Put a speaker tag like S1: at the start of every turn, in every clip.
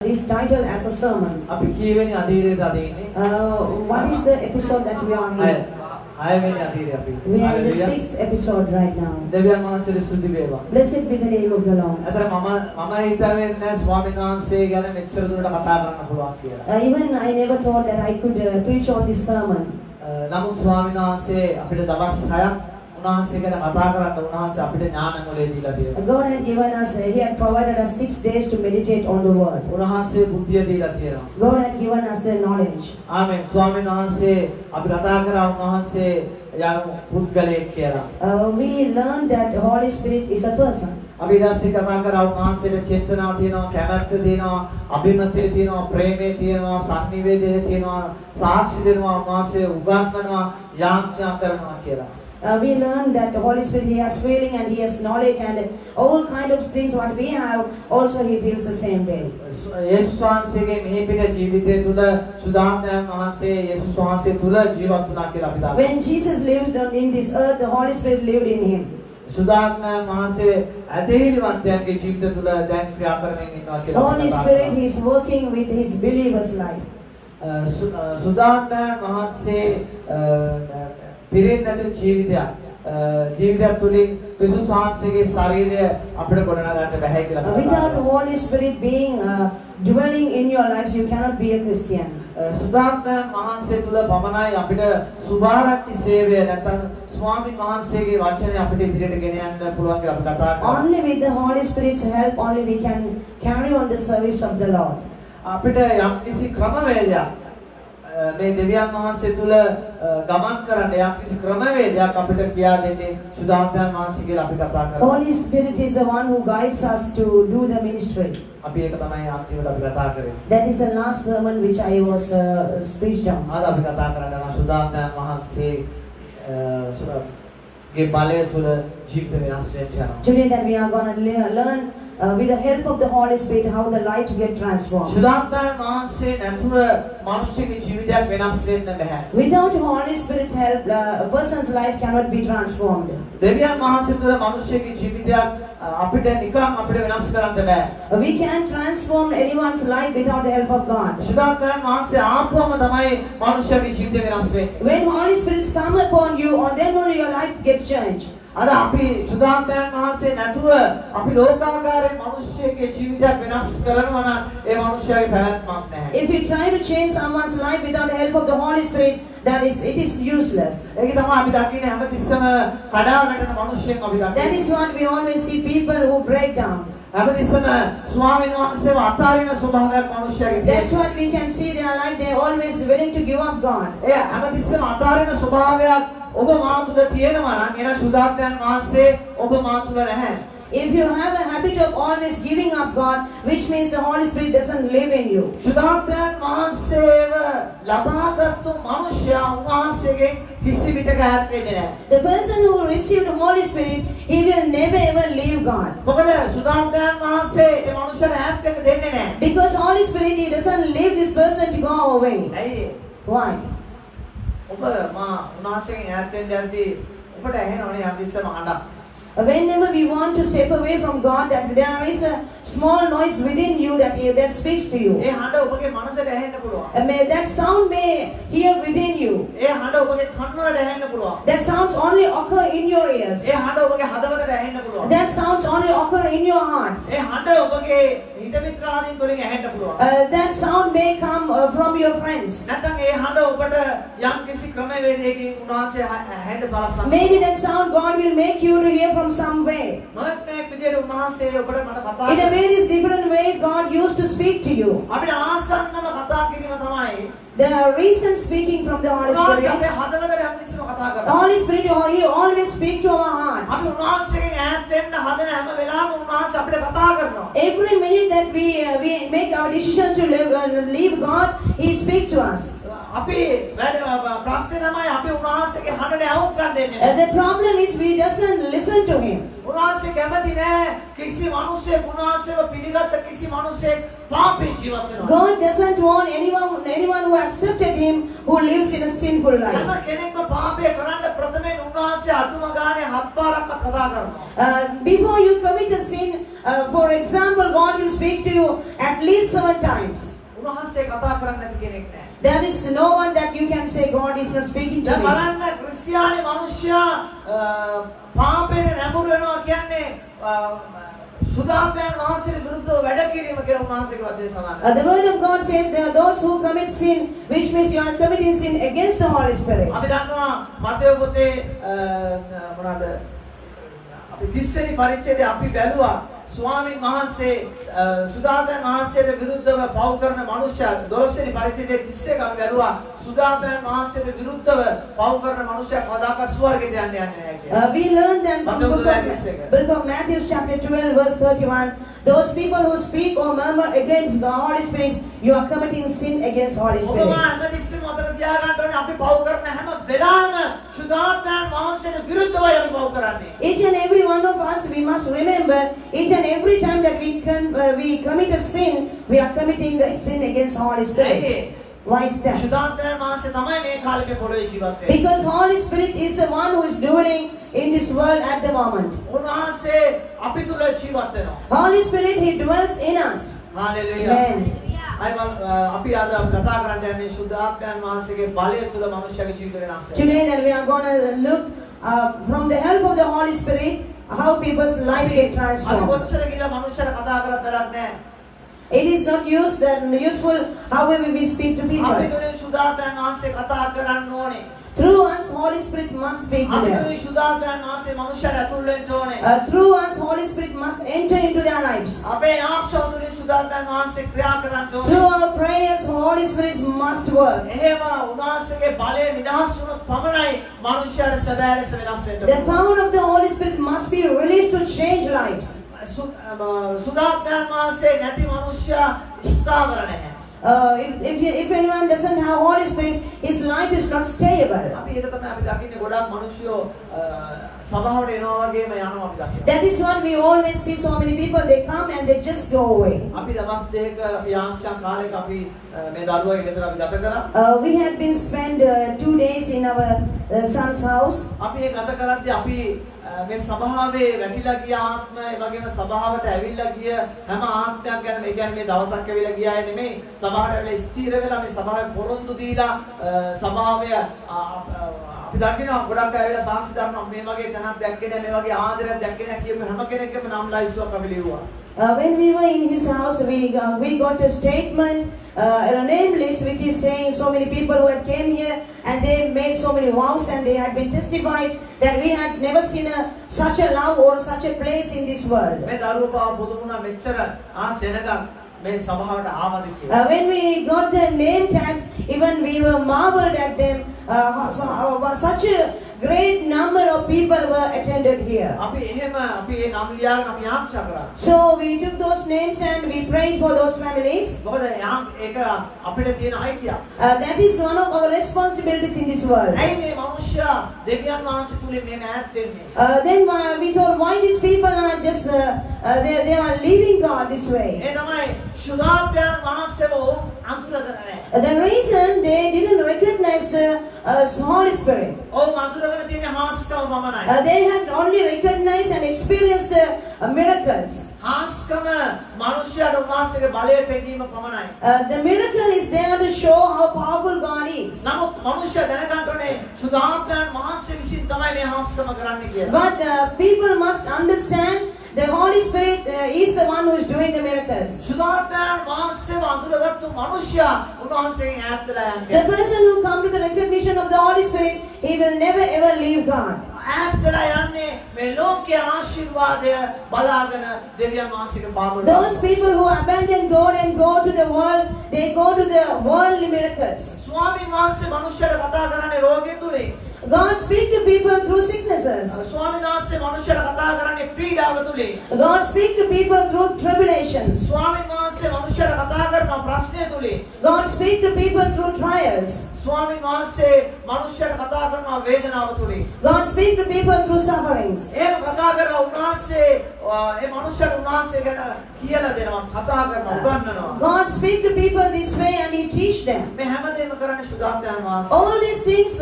S1: this title as a sermon.
S2: අපි කීවෙනි අධීරයේද අද ඉන්නේ?
S1: What is the episode that we are in?
S2: හයවෙනි අධීරය අපි.
S1: We are in the 6th episode right now.
S2: දෙවියන් වහන්සේට ස්තුති වේවා.
S1: Blessed be the name of the Lord.
S2: අතර මම හිතාවේ නැහැ ස්වාමීන් වහන්සේ ගැන මෙච්චර දුරට කතා කරන්න පුළුවන් කියලා.
S1: Even I never thought that I could preach on this sermon.
S2: නමුත් ස්වාමීන් වහන්සේ අපිට දවස් 6ක් උන්වහන්සේ ගැන කතා කරන්න උන්වහන්සේ අපිට ඥාන මොලේ දීලා තියෙනවා.
S1: God had given us, He had provided us 6 days to meditate on the word.
S2: උන්වහන්සේ බුද්ධිය දීලා තියෙනවා.
S1: God had given us the knowledge.
S2: ආමෙන්. ස්වාමීන් වහන්සේ අපි කතා කරා උන්වහන්සේ යනු පුද්ගලයෙක් කියලා.
S1: We learned that the Holy Spirit is a person.
S2: අපි ඊටසේ කතා කරා උන්වහන්සේට චේතනාව තියෙනවා, කැමැත්ත තියෙනවා, අභිමතය තියෙනවා, ප්‍රේමය තියෙනවා, සංනිවේදනය තියෙනවා, සාක්ෂි දෙනවා, උන්වහන්සේ උගන්වනවා, යාඥා කරනවා කියලා.
S1: We learned that the Holy Spirit, He has feeling and He has knowledge and all kind of things what we have, also He feels the same way.
S2: යේසුස් වහන්සේගේ මෙහි පිට ජීවිතය තුළ සුදාම්යන් වහන්සේ යේසුස් වහන්සේ තුළ ජීවත් වුණා කියලා අපි දන්නවා.
S1: When Jesus lived in this earth, the Holy Spirit lived in Him.
S2: සුදාම්යන් වහන්සේ ඇදහිලිවන්තයන්ගේ ජීවිත තුළ දැන් ක්‍රියා කරමින් ඉන්නවා කියලා.
S1: Holy Spirit, He is working with His believers' life.
S2: සුදාම්යන් වහන්සේ පිරින් නැති ජීවිතයක් තුළින් ක්‍රිස්තුස් වහන්සේගේ ශරීරය අපිට ගොඩනගන්න බැහැ කියලා.
S1: Without the Holy Spirit being dwelling in your lives, you cannot be a Christian.
S2: සුදාම්යන් වහන්සේ තුළ පමණයි අපිට සුභාරච්චි සේවය නැත්නම් ස්වාමීන් වහන්සේගේ වචනය අපිට ඉදිරියට ගෙන යන්න පුළුවන් කියලා අපි කතා කරා.
S1: Only with the Holy Spirit's help, only we can carry on the service of the Lord.
S2: අපිට යම්කිසි ක්‍රමවේදයක් මේ දෙවියන් වහන්සේ තුල ගමන් කරන්න යම්කිසි ක්‍රමවේදයක් අපිට කියා දෙන්නේ සුදාම්යන් වහන්සේ කියලා අපි කතා කරා.
S1: Holy Spirit is the one who guides us to do the ministry.
S2: අපි ඒක තමයි අන්තිමට අපි කතා කරේ.
S1: That is the last sermon which I was preached on.
S2: අද අපි කතා කරන්න යන සුදාම්යන් වහන්සේ ගේ බලය තුල ජීවිත වෙනස් වෙන්න යනවා.
S1: Today that we are going to learn with the help of the Holy Spirit how the lives get transformed.
S2: සුදාම්යන් වහන්සේ නැතුව මිනිස්සුගේ ජීවිතයක් වෙනස් වෙන්න බෑ.
S1: Without the Holy Spirit's help, a person's life cannot be transformed.
S2: දෙවියන් වහන්සේ තුල මිනිස්සුගේ ජීවිතයක් අපිට නිකන් අපිට වෙනස් කරන්න බෑ.
S1: We can't transform anyone's life without the help of God.
S2: සුදාම්යන් වහන්සේ ආපුවම තමයි මිනිස්සුගේ ජීවිතය වෙනස් වෙන්නේ.
S1: When Holy Spirit comes upon you, or then only your life gets changed.
S2: අද අපි සුදාම්යන් වහන්සේ නැතුව අපි ලෝකාකාරයේ මිනිස්සුගේ ජීවිතයක් වෙනස් කරනවා නම් ඒ මිනිස්සයාගේ පැවැත්මක් නැහැ.
S1: If we try to change someone's life without the help of the Holy Spirit, it is useless.
S2: ඒක තමයි අපි දකින්නේ හැමතිස්සම කඩා වැටෙන මිනිස්සුන් අපි දකින්නේ.
S1: That is what we always see, people who break down.
S2: හැමතිස්සම ස්වාමීන් වහන්සේව අතාරින ස්වභාවයක් මිනිස්සයාගේ තියෙනවා.
S1: That's what we can see their life. They are always willing to give up God.
S2: ඒ හැමතිස්සම අතාරින ස්වභාවයක් ඔබ මා තුල තියෙනවා නම් එන සුදාම්යන් වහන්සේ ඔබ මා තුල නැහැ.
S1: If you have a habit of always giving up God, which means the Holy Spirit doesn't live in you.
S2: සුදාම්යන් වහන්සේව ලබාගත්තු මිනිසයා උන්වහන්සේගෙන් කිසි විටක ඈත් වෙන්නේ නැහැ.
S1: The person who received the Holy Spirit, he will never ever leave God.
S2: මොකද සුදාම්යන් වහන්සේ ඒ මිනිසයාට ඈත් වෙන්න දෙන්නේ නැහැ.
S1: Because Holy Spirit, He doesn't leave this person to go away.
S2: ඇයි?
S1: Why?
S2: ඔබ මා උන්වහන්සේගෙන් ඈත් වෙන්න යද්දී ඔබට ඇහෙනවනේ හැමතිස්සම හඬක්.
S1: Whenever we want to step away from God, that there is a small noise within you that speaks to you.
S2: ඒ හඬ ඔබගේ මනසට ඇහෙන්න පුළුවන්.
S1: That sound may hear within you.
S2: ඒ හඬ ඔබගේ කන් වලට ඇහෙන්න පුළුවන්.
S1: That sounds only occur in your ears.
S2: ඒ හඬ ඔබගේ හදවතට ඇහෙන්න පුළුවන්.
S1: That sounds only occur in your hearts.
S2: ඒ හඬ ඔබගේ හිත මිත්‍රාදීන් වලින් ඇහෙන්න පුළුවන්.
S1: That sound may come from your friends.
S2: නැත්නම් ඒ හඬ ඔබට යම් කිසි ක්‍රමවේදයකින් උන්වහන්සේ ඇහෙන්න සලස්වන්න.
S1: Maybe that sound God will make you to hear from some way.
S2: නොයෙක් විදියට උන්වහන්සේ ඔබට මට කතා
S1: In a various different ways God used to speak to you.
S2: අපිට ආසන්නම කතා කිරීම තමයි
S1: The reason speaking from the Holy
S2: උන්වහන්සේ
S1: Spirit.
S2: අපේ හදවතට හැමතිස්සෙම කතා
S1: The
S2: කරනවා.
S1: Holy Spirit, He always speaks to our hearts.
S2: අපි උන්වහන්සේගෙන් ඈත් වෙන්න හදන හැම වෙලාවෙම උන්වහන්සේ අපිට කතා කරනවා.
S1: Every minute that we make our decision to leave God, He speaks to us.
S2: අපි ප්‍රශ්නේ තමයි අපි උන්වහන්සේගේ හඬට ඇහුම්කන් දෙන්නේ.
S1: The problem is we doesn't listen to Him.
S2: උන්වහන්සේ කැමති නෑ කිසි මිනිසෙක් උන්වහන්සේව පිළිගත්ත කිසි මිනිසෙක් පාපී ජීවත් වෙනවා.
S1: God doesn't want anyone who accepted Him who lives in a sinful life.
S2: හැම කෙනෙක්ම පාපය කරන්න ප්‍රථමයෙන් උන්වහන්සේ අදුම ගානේ 7 පාරක්වත් කතා කරනවා.
S1: Before you commit a sin, for example, God will speak to you at least 7 times.
S2: උන්වහන්සේ කතා කරන්නේ නැති කෙනෙක් නෑ.
S1: There is no one that you can say God is not speaking to
S2: දැන්
S1: me.
S2: බලන්න ක්‍රිස්තියානි මිනිස්සයා පාපයට නැඹුරු වෙනවා කියන්නේ සුදාපයන් වහන්සේට විරුද්ධව වැඩ කිරීම කියලා උන්වහන්සේගේ වචනේ සඳහන්.
S1: The word of God says there are those who commit sin, which means you are committing sin against the Holy Spirit.
S2: අපි දන්නවා මතෙව් පොතේ මොනවාද අපි 30 වෙනි පරිච්ඡේදයේ අපි බැලුවා ස්වාමීන් වහන්සේ සුදාපයන් වහන්සේට විරුද්ධව පව් කරන මනුෂ්‍යයා 12 වෙනි පරිච්ඡේදයේ 31 අපි බැලුවා සුදාපයන් වහන්සේට විරුද්ධව පව් කරන මනුෂ්‍යයා කවදාකවත් ස්වර්ගයට යන්නේ නැහැ කියලා.
S1: We learned that from the book of Matthew chapter 12 verse 31, those people who speak or murmur against the Holy Spirit, you are committing sin against the Holy Spirit.
S2: ඔබ හැමතිස්සෙම මතක තියාගන්න ඕනේ අපි පව් කරන හැම වෙලාවෙම සුදාපයන් වහන්සේට විරුද්ධවයි අපි පව් කරන්නේ.
S1: Each and every one of us, we must remember, each and every time that we commit a sin, we are committing the sin against the Holy Spirit. Why is that?
S2: සුදාපයන් වහන්සේ තමයි මේ කාලේ මේ පොළොවේ ජීවත් වෙන්නේ.
S1: Because Holy Spirit is the one who is ruling in this world at the moment.
S2: උන්වහන්සේ අපි තුල ජීවත් වෙනවා.
S1: Holy Spirit, He dwells in us.
S2: Hallelujah.
S1: Amen.
S2: අපි අද කතා කරන්න යන්නේ සුදාපයන් වහන්සේගේ බලය තුල මනුෂ්‍යගේ ජීවිත වෙනස් වෙනවා.
S1: Today that we are going to look from the help of the Holy Spirit, how people's life get
S2: අපි
S1: transformed.
S2: කොච්චර කියලා මනුෂ්‍යර කතා කරත් වැඩක් නැහැ.
S1: It is not useful however we speak to
S2: අපි
S1: people.
S2: තුලින් සුදාපයන් වහන්සේ කතා කරන්න ඕනේ.
S1: Through us, Holy Spirit must speak to
S2: අපි
S1: them.
S2: තුලින් සුදාපයන් වහන්සේ මනුෂ්‍යර ඇතුල් වෙන්න ඕනේ.
S1: Through us, Holy Spirit must enter into their lives.
S2: අපේ ආක්ෂව තුලින් සුදාපයන් වහන්සේ ක්‍රියා කරන්න ඕනේ.
S1: Through our prayers, Holy Spirit must work.
S2: එහෙම උන්වහන්සේගේ බලය නිදහස් වුණොත් පමණයි මනුෂ්‍යයාට සැබෑ ලෙස වෙනස් වෙන්න
S1: The power of the Holy Spirit must be released to change lives.
S2: සුදාපයන් වහන්සේ නැති මනුෂ්‍යයා ස්ථාවර නැහැ.
S1: If anyone doesn't have Holy Spirit, his life is not stable.
S2: අපි ඒක තමයි අපි දකින්නේ ගොඩක් මිනිස්සු සභාවට එනවා වගේම යනවා අපි දකිනවා.
S1: That is what we always see. So many people, they come and they just go away.
S2: අපි දවස් දෙකක අපි ආංශා කාලයක අපි මේ දරුවගේ ගෙදර අපි ගත කරා.
S1: We had been spent 2 days in our son's house.
S2: අපි ඒ ගත කරද්දී අපි මේ සභාවේ වැටිලා ගිය ආත්ම ඒ වගේම සභාවට ඇවිල්ලා ගිය හැම ආත්මයක් ගැන මේ කියන්නේ මේ දවසක් ඇවිල්ලා ගිය අය නෙමෙයි සභාවට ඇවිල්ලා ස්ථිර වෙලා මේ සභාවේ පොරොන්දු දීලා සභාවේ අපි දකිනවා ගොඩක් අය ඇවිල්ලා සාක්ෂි දානවා මේ වගේ තැනක් දැක්කේ නැහැ මේ වගේ ආදරයක් දැක්කේ නැහැ කියපු හැම කෙනෙක්ගේම නම් ලයිස්ට්ුවක් අපි ලියුවා.
S1: When we were in his house, we got a statement, a name list, which is saying so many people who had came here and they made so many vows and they had been testified that we had never seen such a love or such a place in this world.
S2: මේ දරුවෝ පුදුමුණා මෙච්චර සෙනගක් මේ සභාවට ආවද කියලා.
S1: When we got the name tags, even we were marveled at them. Such a great number of people were attended here.
S2: අපි එහෙම අපි ඒ නම් ලියාගෙන අපි ආරක්ෂා කරා.
S1: So we took those names and we prayed for those families.
S2: මොකද ඒක අපිට තියෙන අයිතියක්.
S1: That is one of our responsibilities in this world.
S2: ඇයි මේ මනුෂ්‍යයා දෙවියන් වහන්සේ තුලින් මේ ඈත් වෙන්නේ?
S1: Then we thought, why these people are just they are leaving God this way.
S2: ඒ තමයි සුදාපයන් වහන්සේව අඳුරගෙන නැහැ.
S1: The reason they didn't recognize the Holy Spirit.
S2: ඔව් අඳුරගෙන තියෙන හාස්කම පමණයි.
S1: They had only recognized and experienced the miracles.
S2: හාස්කම මනුෂ්‍යයාට උන්වහන්සේගේ බලය පෙන්වීම පමණයි.
S1: The miracle is there to show how powerful God is.
S2: නමුත් මනුෂ්‍යයා දැනගන්න ඕනේ සුදාපයන් වහන්සේ විසින් තමයි මේ හාස්කම කරන්නේ කියලා.
S1: But people must understand the Holy Spirit is the one who is doing the miracles.
S2: සුදාපයන් වහන්සේව අඳුරගත්තු මනුෂ්‍යයා උන්වහන්සේගෙන් ඈත් වෙලා යන්නේ.
S1: The person who comes to the recognition of the Holy Spirit, he will never ever leave God.
S2: ඈත් වෙලා යන්නේ මේ ලෝකයේ ආශිර්වාදය බලාගෙන දෙවියන් වහන්සේගේ පාමුල.
S1: Those people who abandon God and go to the world, they go to the worldly miracles.
S2: ස්වාමීන් වහන්සේ මනුෂ්‍යයට කතා කරන්නේ රෝගය තුලින්.
S1: God speaks to people through sicknesses.
S2: ස්වාමීන් වහන්සේ මනුෂ්‍යයට කතා කරන්නේ පීඩාව තුලින්.
S1: God speaks to people through tribulations.
S2: ස්වාමීන් වහන්සේ මනුෂ්‍යයට කතා කරන ප්‍රශ්නය තුලින්.
S1: God speaks to people through trials.
S2: ස්වාමීන් වහන්සේ මනුෂ්‍යයට කතා කරන වේදනාව තුලින්.
S1: God speaks to people through sufferings.
S2: ඒක කතා කරලා උන්වහන්සේ ඒ මනුෂ්‍යයට උන්වහන්සේ ගැන කියලා දෙනවා කතා කරනවා උගන්වනවා.
S1: God God speak to people this way and He teach them.
S2: මේ හැමදේම කරන්නේ සුදාත්මයන් වහන්සේ.
S1: All these things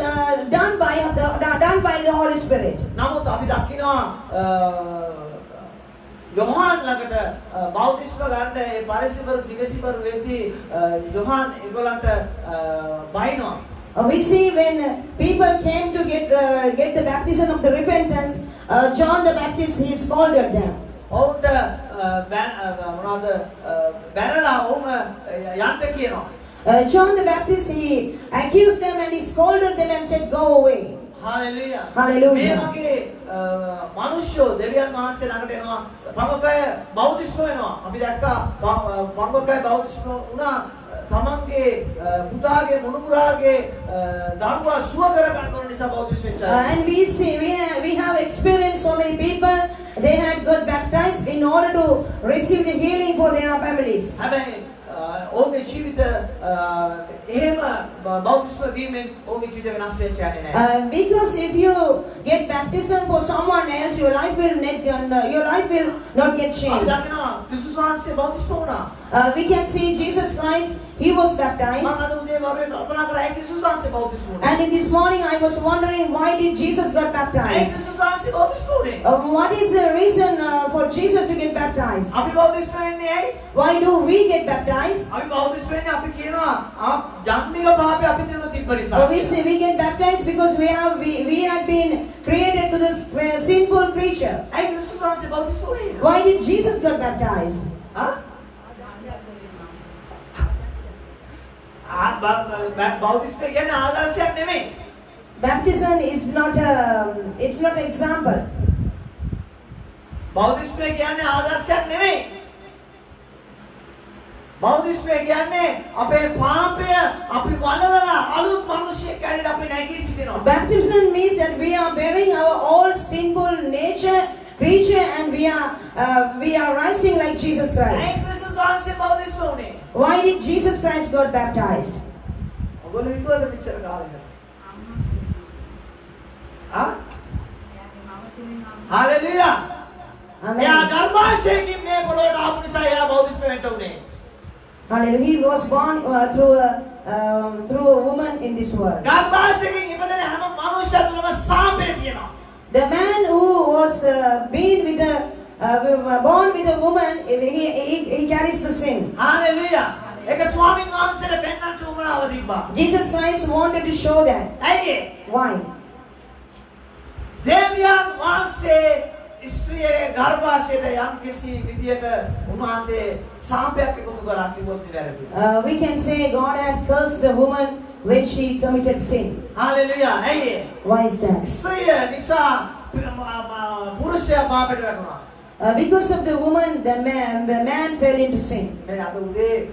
S1: done by the Holy Spirit.
S2: නමුත් අපි දකිනවා යොහාන් ළඟට බෞද්ධිස්ම ගන්න ඒ පරිසිවරු දිවසිවරු වෙද්දී යොහාන් ඒගොල්ලන්ට බයිනවා.
S1: We see when people came to get the baptism of the repentance, John the Baptist, he scolded them.
S2: ඔවුන්ට මොනවද බැනලා ඔවුන් යන්න කියනවා.
S1: John the Baptist, he accused them and he scolded them and said, "Go away."
S2: Hallelujah.
S1: Hallelujah.
S2: මේ වගේ මිනිස්සු දෙවියන් වහන්සේ ළඟට එනවා. පංගකය බෞද්ධිස්ම වෙනවා. අපි දැක්කා පංගකය බෞද්ධිස්ම වුණා තමන්ගේ පුතාගේ මුණුබුරාගේ දරුවා සුව කර ගන්න ඕන නිසා බෞද්ධිස්ම වෙච්චා.
S1: And we see we have experienced so many people, they had got baptized in order to receive the healing for their families.
S2: හැබැයි ඔවුන්ගේ ජීවිත එහෙම බෞද්ධිස්ම වීමෙන් ඔවුන්ගේ ජීවිත වෙනස් වෙන්න යන්නේ නැහැ.
S1: Because if you get baptism for someone else, your life will not get
S2: අපි
S1: changed.
S2: දකිනවා ක්‍රිස්තුස් වහන්සේ බෞද්ධිස්ම වුණා.
S1: We can see Jesus Christ, He was baptized.
S2: මම අද උදේ වරුවේ කල්පනා කරා ක්‍රිස්තුස් වහන්සේ බෞද්ධිස්ම වුණා.
S1: And in this morning I was wondering, why did Jesus get baptized?
S2: ක්‍රිස්තුස් වහන්සේ බෞද්ධිස්ම වුණේ.
S1: What is the reason for Jesus to get baptized?
S2: අපි බෞද්ධිස්ම වෙන්නේ ඇයි?
S1: Why do we get baptized?
S2: අපි බෞද්ධිස්ම වෙන්නේ අපි කියනවා ජන්මික පාපේ අපි තියෙන තිබ්බ නිසා.
S1: We say we get baptized because we had been created to this sinful creature.
S2: ඇයි ක්‍රිස්තුස් වහන්සේ බෞද්ධිස්ම වුණේ?
S1: Why did Jesus get baptized?
S2: බෞද්ධිස්ම කියන්නේ ආදර්ශයක් නෙමෙයි.
S1: Baptism is not it's not an example.
S2: බෞද්ධිස්ම කියන්නේ ආදර්ශයක් නෙමෙයි. බෞද්ධිස්ම කියන්නේ අපේ පාපය අපි වලලා අලුත් මිනිසෙක් ඇරෙන්න අපි නැගී සිටිනවා.
S1: Baptism means that we are bearing our old sinful creature and we are rising like Jesus Christ.
S2: ඇයි ක්‍රිස්තුස් වහන්සේ බෞද්ධිස්ම වුණේ?
S1: Why did Jesus Christ got baptized?
S2: ඔයගොල්ලෝ හිතුවද මෙච්චර කාලෙකට? Hallelujah.
S1: Amen.
S2: එයා ගර්භාෂයකින් මේ පොළොවට ආපු නිසා එයා බෞද්ධිස්ම වෙන්න උනේ.
S1: Hallelujah. He was born through a woman in this world.
S2: ගර්භාෂයකින් ඉපදෙන හැම මනුෂ්‍ය තුළම සාපේ තියෙනවා.
S1: The man who was born with a woman, he carries the sin.
S2: Hallelujah. ඒක ස්වාමීන් වහන්සේට පෙන්වන්න උවමනාව තිබ්බා.
S1: Jesus Christ wanted to show that.
S2: ඇයි ඒ?
S1: Why?
S2: දෙවියන් වහන්සේ ස්ත්‍රියේ ගර්භාෂයට යම් කිසි විදියක උන්වහන්සේ සාපයක් එකතු කරා කිව්වොත් වැරදි.
S1: We can say God had cursed the woman when she committed sin.
S2: Hallelujah. ඇයි ඒ?
S1: Why is that?
S2: ස්ත්‍රිය නිසා පුරුෂයා පාපයට වැටුණා.
S1: Because of the woman, the man fell into sin.
S2: මේ අද උදේ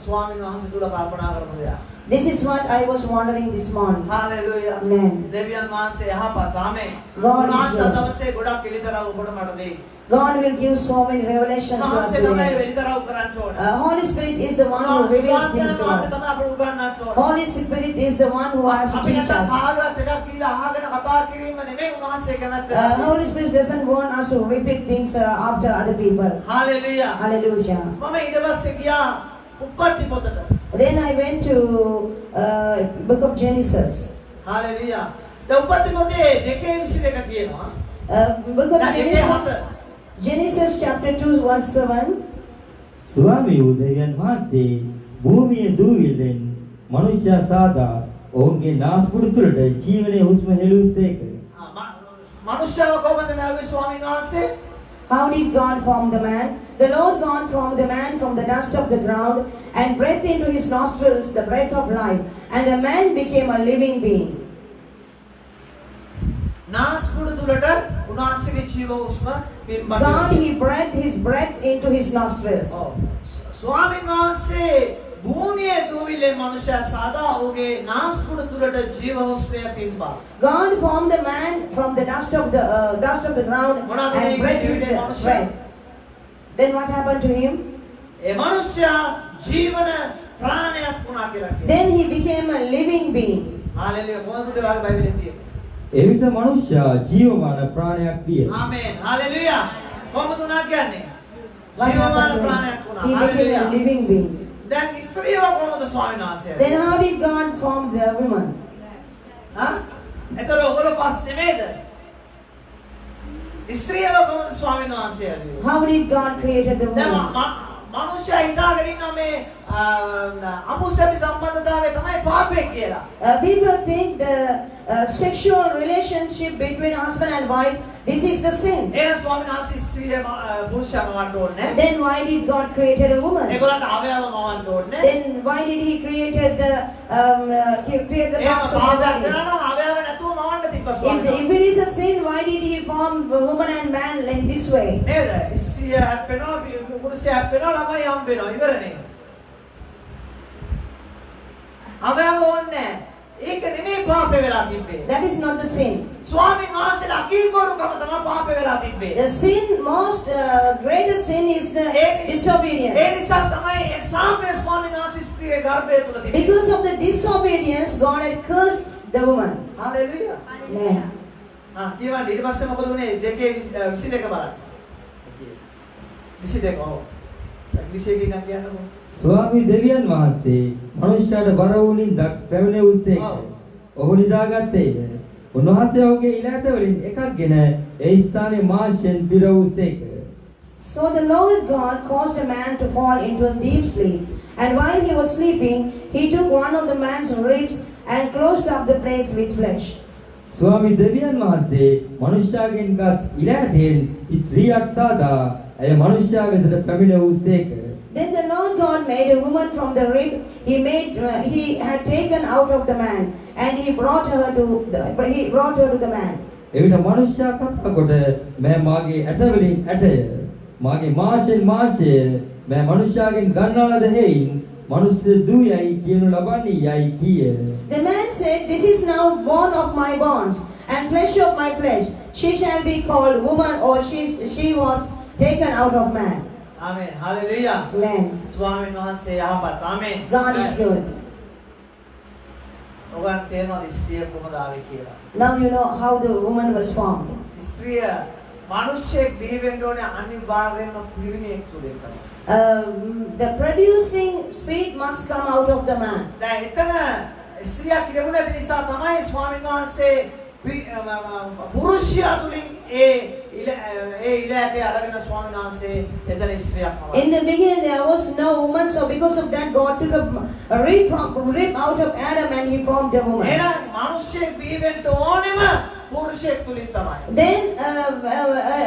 S2: ස්වාමීන් වහන්සේ තුල කල්පනා කරමු දෙයක්.
S1: This is what I was wondering this morning.
S2: Hallelujah.
S1: Amen.
S2: දෙවියන් වහන්සේ යහපත්. ආමේන්.
S1: God is
S2: උන්වහන්සේ
S1: good.
S2: දවසේ ගොඩක් පිළිතරව ඔබට මට දෙයි.
S1: God will give so many revelations to us
S2: උන්වහන්සේ තමයි
S1: today.
S2: පිළිතරව කරන්න ඕනේ.
S1: Holy Spirit is the one who reveals things to
S2: උන්වහන්සේ
S1: us.
S2: තමයි අපට උගන්වන්න ඕනේ.
S1: Holy Spirit is the one who has to
S2: අපි
S1: teach us.
S2: කාගවත් එකක් කියලා අහගෙන කතා කිරීම නෙමෙයි උන්වහන්සේ කැමැත්ත.
S1: Holy Spirit doesn't want us to repeat things after other people.
S2: Hallelujah.
S1: Hallelujah.
S2: මම ඊට පස්සේ ගියා උප්පත්ති පොතට.
S1: Then I went to book of Genesis.
S2: Hallelujah. දැන් උප්පත්ති පොතේ 2:22 කියනවා.
S1: Book of Genesis chapter 2 verse 7.
S3: ස්වාමී වූ දෙවියන් වහන්සේ භූමියේ දූවිල්ලෙන් මනුෂ්‍ය සාදා ඔවුන්ගේ නාස්පුඩු තුළට ජීවනයේ හුස්ම හෙළුසේක.
S2: මනුෂ්‍යව කොහොමද මැව්වේ ස්වාමීන් වහන්සේ?
S1: How did God form the man? The Lord God formed the man from the dust of the ground and breathed into his nostrils the breath of life, and the man became a living being.
S2: නාස්පුඩු තුළට උන්වහන්සේගේ ජීව හුස්ම පින්බද.
S1: God, he breathed his breath into his nostrils.
S2: ස්වාමීන් වහන්සේ භූමියේ දූවිල්ලේ මනුෂ්‍ය සාදා ඔහුගේ නාස්පුඩු තුළට ජීව හුස්මය පින්බා.
S1: God formed the man from the dust of the ground and breathed his breath. Then what happened to him?
S2: ඒ මනුෂ්‍යයා ජීවන ප්‍රාණයක් වුණා කියලා කියනවා.
S1: Then he became a living being.
S2: Hallelujah. මොකද වාගේ බයිබලයේ තියෙන්නේ?
S3: එවිට මනුෂ්‍ය ජීවමාන ප්‍රාණයක් විය.
S2: ආමේන්. හalleluya. කොහොමද උනා කියන්නේ?
S1: What
S2: ජීවමාන
S1: happened to
S2: ප්‍රාණයක්
S1: him?
S2: වුණා.
S1: He became a living being.
S2: දැන් ස්ත්‍රියව කොහොමද ස්වාමීන් වහන්සේ?
S1: Then how did God form the woman?
S2: හා? එතකොට ඔයගොල්ලෝ පස් නෙමෙයිද? ස්ත්‍රියව කොහොමද ස්වාමීන් වහන්සේ ඇදුවේ?
S1: How did God created the
S2: දැන්
S1: woman?
S2: මනුෂ්‍යයා හිතාගෙන ඉන්නවා මේ අමුසැපි සම්බන්ධතාවය තමයි පාපය කියලා.
S1: People think the sexual relationship between husband and wife, this is the sin.
S2: එහෙනම් ස්වාමීන් වහන්සේ ස්ත්‍රිය පුරුෂයා මවන්න ඕනේ.
S1: Then why did God created a woman?
S2: ඒගොල්ලන්ට අවයව මවන්න ඕනේ.
S1: Then why did He created the parts of the
S2: පාපයක්
S1: body?
S2: කරනවා නම් අවයව නැතුව මවන්න තිබ්බා ස්වාමීන්
S1: If
S2: වහන්සේ.
S1: it is a sin, why did He form woman and man in this way?
S2: නේද? ස්ත්‍රිය හැප්පෙනවා පුරුෂයා හැප්පෙනවා ළමයි හම්බ වෙනවා ඉවරනේ. අවයව ඕනේ. ඒක නෙමෙයි පාපේ වෙලා තිබ්බේ.
S1: That is not the sin.
S2: ස්වාමීන් වහන්සේලා අකීකරුකම තමයි පාපේ වෙලා තිබ්බේ.
S1: The sin, most greatest sin is the
S2: A
S1: disobedience.
S2: නිසා තමයි ඒ සාමයේ ස්වාමීන් වහන්සේ ස්ත්‍රියේ ගර්භය තුල තිබෙන්නේ.
S1: Because of the disobedience, God had cursed the woman.
S2: Hallelujah.
S1: Amen.
S2: කියවන්න ඊට පස්සේ මොකද වුනේ? 2:22 බලන්න. 22 ඔව්. 21 ඉඳන් කියන්නකෝ.
S3: ස්වාමී දෙවියන් වහන්සේ මනුෂ්‍යයාට බර වුණින් පැමිණෙව්සේක. ඔහු නිදාගත්තේය. උන්වහන්සේ ඔහුගේ ඉලට වලින් එකක්ගෙන ඒ ස්ථානයේ මාෂෙන් පිරවුසේක.
S1: So the Lord God caused a man to fall into a deep sleep, and while he was sleeping, he took one of the man's ribs and closed up the place with flesh.
S3: ස්වාමී දෙවියන් වහන්සේ මනුෂ්‍යයාගෙන් ගත් ඉලටෙන් ස්ත්‍රියක් සාදා එය මනුෂ්‍යයා වෙතට පැමිණෙව්සේක.
S1: Then the Lord God made a woman from the rib he had taken out of the man, and he brought her to the man.
S3: එවිට මනුෂ්‍යයා කතා කොට මෑ මාගේ ඇට වලින් ඇටය මාගේ මාෂෙන් මාෂය මෑ මනුෂ්‍යයාගෙන් ගන්නා ලද හේයින් මනුෂ්‍ය දුයයි කියනු ලබන්නේ යයි කීය.
S1: The man said, "This is now bone of my bones and flesh of my flesh. She shall be called woman, or she was taken out of man."
S2: Amen. Hallelujah.
S1: Amen.
S2: ස්වාමීන් වහන්සේ යහපත්. ආමේන්.
S1: God is good.
S2: ඔබන් තේරෙනවද ස්ත්‍රිය කොහොමද ආවේ කියලා?
S1: Now you know how the woman was formed.
S2: ස්ත්‍රිය මිනිස්සෙක් බිහි වෙන්න ඕනේ අනිවාර්යයෙන්ම පිරිමියෙක් තුලින් තමයි.
S1: The producing seed must come out of the man.
S2: දැන් එතන ස්ත්‍රියක් ඉරමුණ ඇති නිසා තමයි ස්වාමීන් වහන්සේ පුරුෂයා තුලින් ඒ ඉලෑටේ අරගෙන ස්වාමීන් වහන්සේ එතන ස්ත්‍රියක් මවනවා.
S1: In the beginning there was no woman, so because of that God took a rib out of Adam and He formed a woman.
S2: එහෙනම් මිනිස්සෙක් බිහි වෙන්න ඕනෙම පුරුෂයෙක් තුලින් තමයි.
S1: Then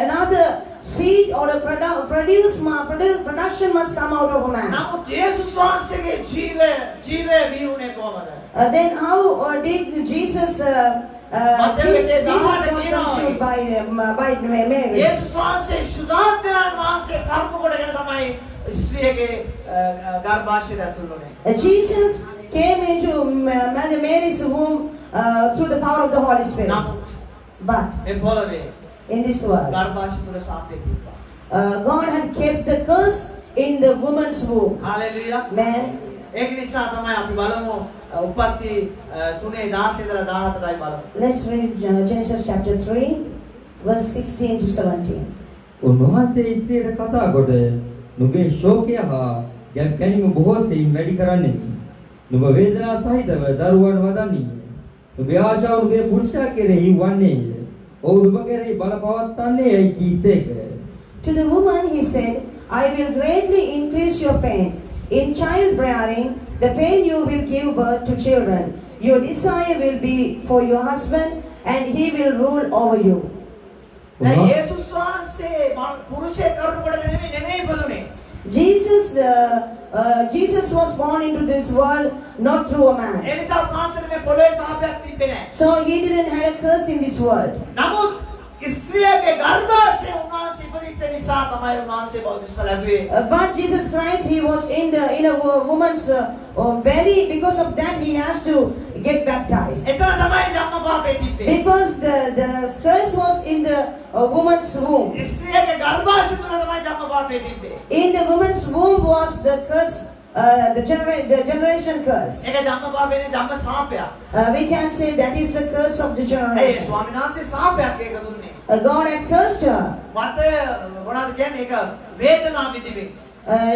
S1: another seed or a production must come out of a man.
S2: නමුත් යේසුස් වහන්සේගේ ජීවය බිහි වුණේ කොහොමද?
S1: Then how did Jesus got conceived by Mary?
S2: යේසුස් වහන්සේ සුදාත්මයන් වහන්සේ කර්ම කොටගෙන තමයි ස්ත්‍රියගේ ගර්භාෂයට ඇතුල් වුණේ.
S1: Jesus came into Mother Mary's womb through the power of the Holy Spirit. But
S2: මේ පොළවේ
S1: in this world,
S2: ගර්භාෂය තුල සාපේ තිබ්බා.
S1: God had kept the curse in the woman's womb.
S2: Hallelujah.
S1: Man,
S2: ඒක නිසා තමයි අපි බලමු උපත්ති 3:16 ඉඳලා 17යි බලමු.
S1: let's read Genesis chapter 3, verse 16 to 17.
S3: උන්වහන්සේ ඉස්සියට කතා කොට නුඹේ ශෝකය හා ගැප් ගැනීම බොහෝ සෙයින් වැඩි කරන්නෙමි. නුඹ වේදනා සහිතව දරුවන් වදන්නේ. නුඹේ ආශාව නුඹේ පුරුෂයා කෙරෙහි වන්නේය. ඔව් නුඹ කෙරෙහි බලපවත්න්නේ යයි කීසේක.
S1: To the woman he said, I will greatly increase your pains. In childbearing, the pain you will give birth to children. Your desire will be for your husband, and he will rule over you.
S2: දැන් යේසුස් වහන්සේ පුරුෂයෙක් කරුණ කොටගෙන නෙමෙයි ඉපදුනේ.
S1: Jesus was born into this world not through a man.
S2: ඒ නිසා උන්වහන්සේට මේ පොළොවේ සාපයක් තිබ්බේ නැහැ.
S1: So he didn't have a curse in this world.
S2: නමුත් ස්ත්‍රියගේ ගර්භාෂයේ උන්වහන්සේ ඉපදිච්ච නිසා තමයි උන්වහන්සේ බෞද්ධ ලැබුවේ.
S1: But Jesus Christ, he was in a woman's belly. Because of that, he has to get baptized.
S2: එතන තමයි ධම්මපාපේ තිබ්බේ.
S1: Because the curse was in the woman's womb.
S2: ස්ත්‍රියගේ ගර්භාෂය තුල තමයි ධම්මපාපේ තිබ්බේ.
S1: In the woman's womb was the curse, the generation curse.
S2: ඒක ධම්මපාපේනේ ධම්ම සාපයක්.
S1: We can say that is the curse of the
S2: A
S1: generation.
S2: ස්වාමීන් වහන්සේ සාපයක් ඒක දුන්නේ.
S1: God had cursed her.
S2: මට මොනවද කියන්නේ ඒක වේදනාව විඳින්නේ.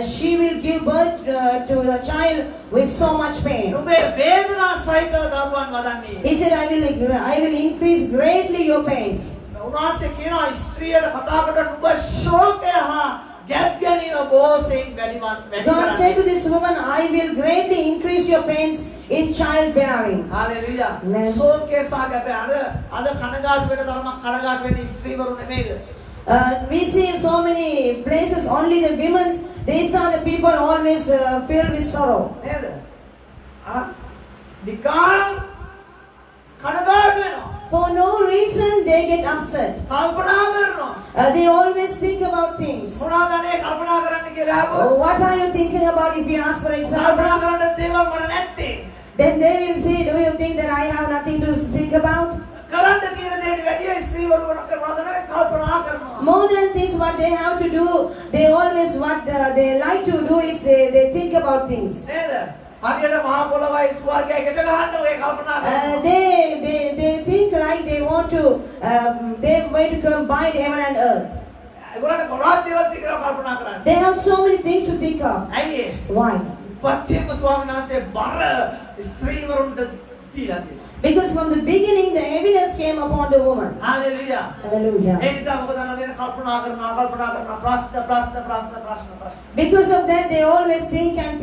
S1: she will give birth to a child with so much pain.
S2: නුඹේ වේදනා සහිතව දරුවන් වදන්නේ.
S1: He said, I will increase greatly your pains.
S2: උන්වහන්සේ කියනවා ස්ත්‍රියට කතා කරලා නුඹ ශෝකය හා ගැප් ගැනීම බොහෝසෙයින් වැඩි
S1: God said to this woman, I will greatly increase your pains in childbearing.
S2: Hallelujah.
S1: Amen.
S2: ශෝකය සහ ගැප අද කනගාටු වෙන තරමක් කනගාටු වෙන ස්ත්‍රීවරු නෙමෙයිද?
S1: We see in so many places only the women's, these are the people always filled with sorrow.
S2: නේද? නිකන් කනගාටු වෙනවා.
S1: For no reason they get upset.
S2: කල්පනා කරනවා.
S1: They always think about things.
S2: මොනවද අනේ කල්පනා කරන්න කියලා අහුවොත්
S1: Oh, what are you thinking about if you ask for example?
S2: කල්පනා කරන්න දේවල් මට නැත්තේ.
S1: Then they will say, do you think that I have nothing to think about?
S2: කරන්න තියෙන දේට වැඩිය ස්ත්‍රීවරු මොනවද කල්පනා කරනවා.
S1: More than things what they have to do, they always what they like to do is they think about things.
S2: නේද? හරියට මහා පොළොවයි ස්වර්ගයයි එකට ගහන්න ඔය කල්පනා කරනවා.
S1: They think like they want to they want to combine heaven and earth.
S2: ඒගොල්ලන්ට ගොඩාක් දේවල් තියෙනවා කල්පනා කරන්න.
S1: They have so many things to think of.
S2: ඇයි ඒ?
S1: Why?
S2: පත්‍යම ස්වාමීන් වහන්සේ බර ස්ත්‍රීවරුන්ට දීලා තියෙනවා.
S1: Because from the beginning the heaviness came upon the woman.
S2: Hallelujah.
S1: Hallelujah.
S2: ඒ නිසා මොකද අන්නදෙන කල්පනා කරනවා ප්‍රශ්න.
S1: Because of that they always think and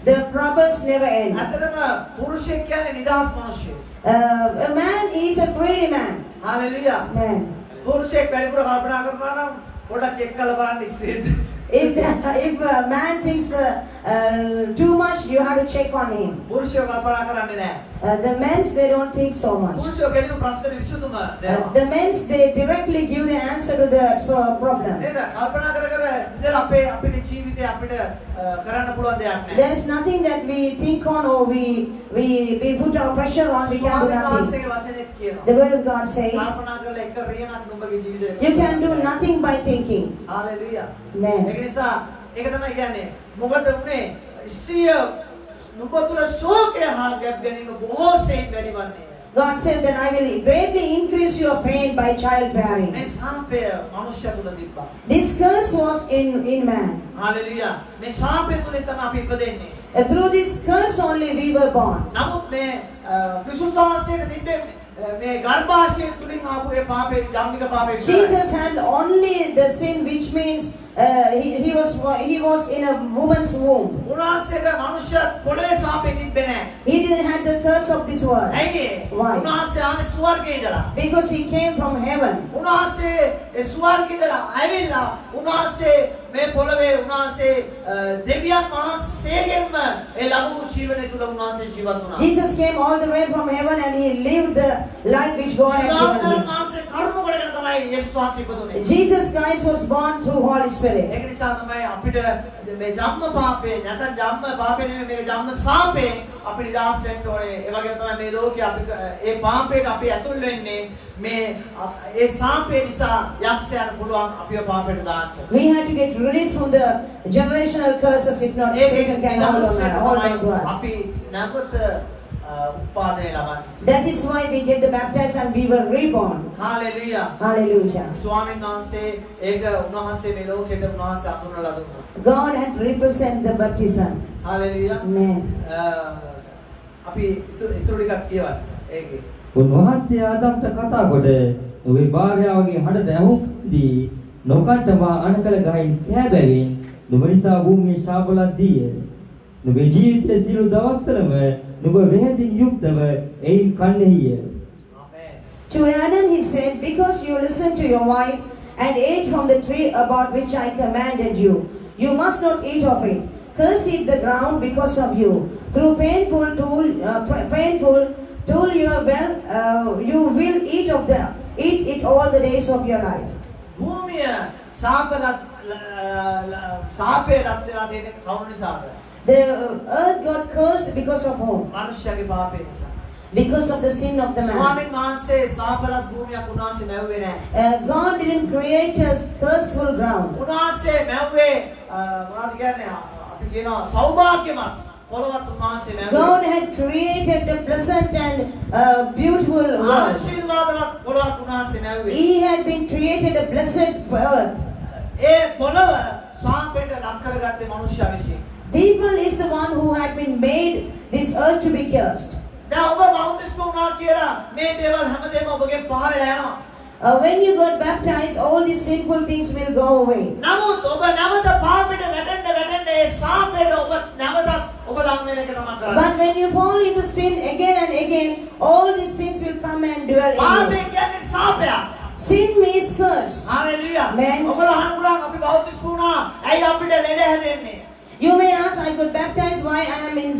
S1: the problems never end.
S2: අතරම පුරුෂයෙක් කියන්නේ නිදහස් මිනිස්සෙක්.
S1: A man is a free man.
S2: Hallelujah.
S1: Man.
S2: පුරුෂයෙක් වැඩිපුර කල්පනා කරනවා නම් පොඩක් චෙක් කරලා බලන්න ඉස්සෙල්ද.
S1: If a man thinks too much, you have to check on him.
S2: පුරුෂයෝ කල්පනා කරන්නේ නැහැ.
S1: The men's they don't think so much.
S2: පුරුෂයෝ කියන ප්‍රශ්නේ විසඳුම දෙනවා.
S1: The men's they directly give the answer to the problem.
S2: නේද? කල්පනා කර ඉඳලා අපේ ජීවිතේ අපිට කරන්න පුළුවන් දෙයක් නැහැ.
S1: There is nothing that we think on or we put our pressure on. We can do nothing.
S2: ස්වාමීන් වහන්සේගේ වචනේත් කියනවා.
S1: The word of God says
S2: කල්පනා කරලා එක රියනක් නුඹගේ ජීවිතේ.
S1: you can do nothing by thinking.
S2: Hallelujah.
S1: Amen.
S2: ඒක නිසා ඒක තමයි කියන්නේ. මොකද උනේ ස්ත්‍රිය නුඹ තුල ශෝකය හා ගැප් ගැනීම බොහෝසෙයින් වැඩි වන්නේ.
S1: God said that I will greatly increase your pain by childbearing.
S2: මේ සාපය මනුෂ්‍ය තුල තිබ්බා.
S1: This curse was in man.
S2: Hallelujah. මේ සාපය තුල තමයි අපි ඉපදෙන්නේ.
S1: Through this curse only we were born.
S2: නමුත් මේ ක්‍රිස්තුස් වහන්සේට තිබ්බේ මේ ගර්භාෂය තුලින් ආපු ඒ පාපේ ධම්මික පාපේ විතරයි.
S1: Jesus had only the sin, which means he was in a woman's womb.
S2: උන්වහන්සේට මනුෂ්‍ය පොළවේ සාපේ තිබ්බේ නැහැ.
S1: He didn't have the curse of this world.
S2: ඇයි ඒ?
S1: Why?
S2: උන්වහන්සේ ආවේ ස්වර්ගයේ ඉඳලා.
S1: Because he came from heaven.
S2: උන්වහන්සේ ඒ ස්වර්ගයේ ඉඳලා ආවිලා උන්වහන්සේ මේ පොළවේ උන්වහන්සේ දෙවියන් වහන්සේගෙන්ම ඒ ලැබූ ජීවනය තුල උන්වහන්සේ ජීවත් වුණා.
S1: Jesus came all the way from heaven and he lived the life which God had given him.
S2: උන්වහන්සේ කර්ම කරගෙන තමයි යේසුස් වහන්සේ ඉපදුනේ.
S1: Jesus Christ was born through Holy Spirit.
S2: ඒක නිසා තමයි අපිට මේ ජම්ම පාපේ නැත්නම් ජම්ම පාපේ නෙමෙයි මේක ජම්ම සාපේ අපි නිදහස් වෙන්න ඕනේ. ඒ වගේම තමයි මේ ලෝකේ අපි ඒ පාපේට අපි ඇතුල් වෙන්නේ මේ ඒ සාපේ නිසා යක්ෂයන් පුළුවන් අපිව පාපේට දාන්න.
S1: We had to get released from the generational curses, if not Satan can hold on to us.
S2: අපි නැවත උපාදේ ලබන්නේ.
S1: That is why we get the baptized and we were reborn.
S2: Hallelujah.
S1: Hallelujah.
S2: ස්වාමීන් වහන්සේ ඒක උන්වහන්සේ මේ ලෝකෙට උන්වහන්සේ අඳුරලා දුන්නා.
S1: God had represented the baptism.
S2: Hallelujah.
S1: Amen.
S2: අපි ඊටු ටිකක් කියවන්න. ඒකේ.
S3: උන්වහන්සේ ආදම්ට කතා කොට ඔබේ භාර්යාවගේ හඬට ඇහුම්දී නොකට්ටවා අනකල ගහින් කෑබැවින් නුඹ නිසා භූමියේ ශාපලක් දීය. නුඹේ ජීවිතයේ සියලු දවස්වලම නුඹ වෙහෙසින් යුක්තව එයින් කන්නේය.
S2: Amen.
S1: To Adam he said, because you listened to your wife and ate from the tree about which I commanded you, you must not eat of it. Curse it the ground because of you. Through painful toil you will eat it all the days of your life.
S2: භූමිය ශාපලත් ශාපේ රත් වෙලා තියෙන කවුරු නිසාද?
S1: The earth got cursed because of whom?
S2: මනුෂ්‍යගේ පාපේ නිසා.
S1: Because of the sin of the man.
S2: ස්වාමීන් වහන්සේ ශාපලත් භූමියක් උන්වහන්සේ මැව්වේ නැහැ.
S1: God didn't create a curseful ground.
S2: උන්වහන්සේ මැව්වේ මොනවද කියන්නේ අපි කියනවා සෞභාග්‍යමත් පොළොවක් උන්වහන්සේ මැව්වේ.
S1: God had created a pleasant and beautiful world.
S2: ආශිර්වාදවත් පොළොවක් උන්වහන්සේ මැව්වේ.
S1: He had been created a blessed earth.
S2: ඒ පොළොව සාපේට ලක් කරගත්තේ මනුෂ්‍යයා විසින්.
S1: People is the one who had been made this earth to be cursed.
S2: දැන් ඔබ බෞද්ධ වුණා කියලා මේ දේවල් හැමදේම ඔබගෙන් පහ වෙලා යනවා.
S1: When you got baptized, all these sinful things will go away.
S2: නමුත් ඔබ නැවත පාපෙට වැටෙන්න ඒ සාපේට ඔබ නැවතත් ඔබ ලං වෙන එක තමයි කරන්නේ.
S1: But when you fall into sin again and again, all these sins will come and dwell in
S2: පාපය
S1: you.
S2: කියන්නේ සාපයක්.
S1: Sin means curse.
S2: Hallelujah.
S1: Amen.
S2: ඔබලා අහන්න අපි බෞද්ධ වුණා. ඇයි අපිට ලෙඩ හැදෙන්නේ?
S1: You may ask, I got baptized, why I am in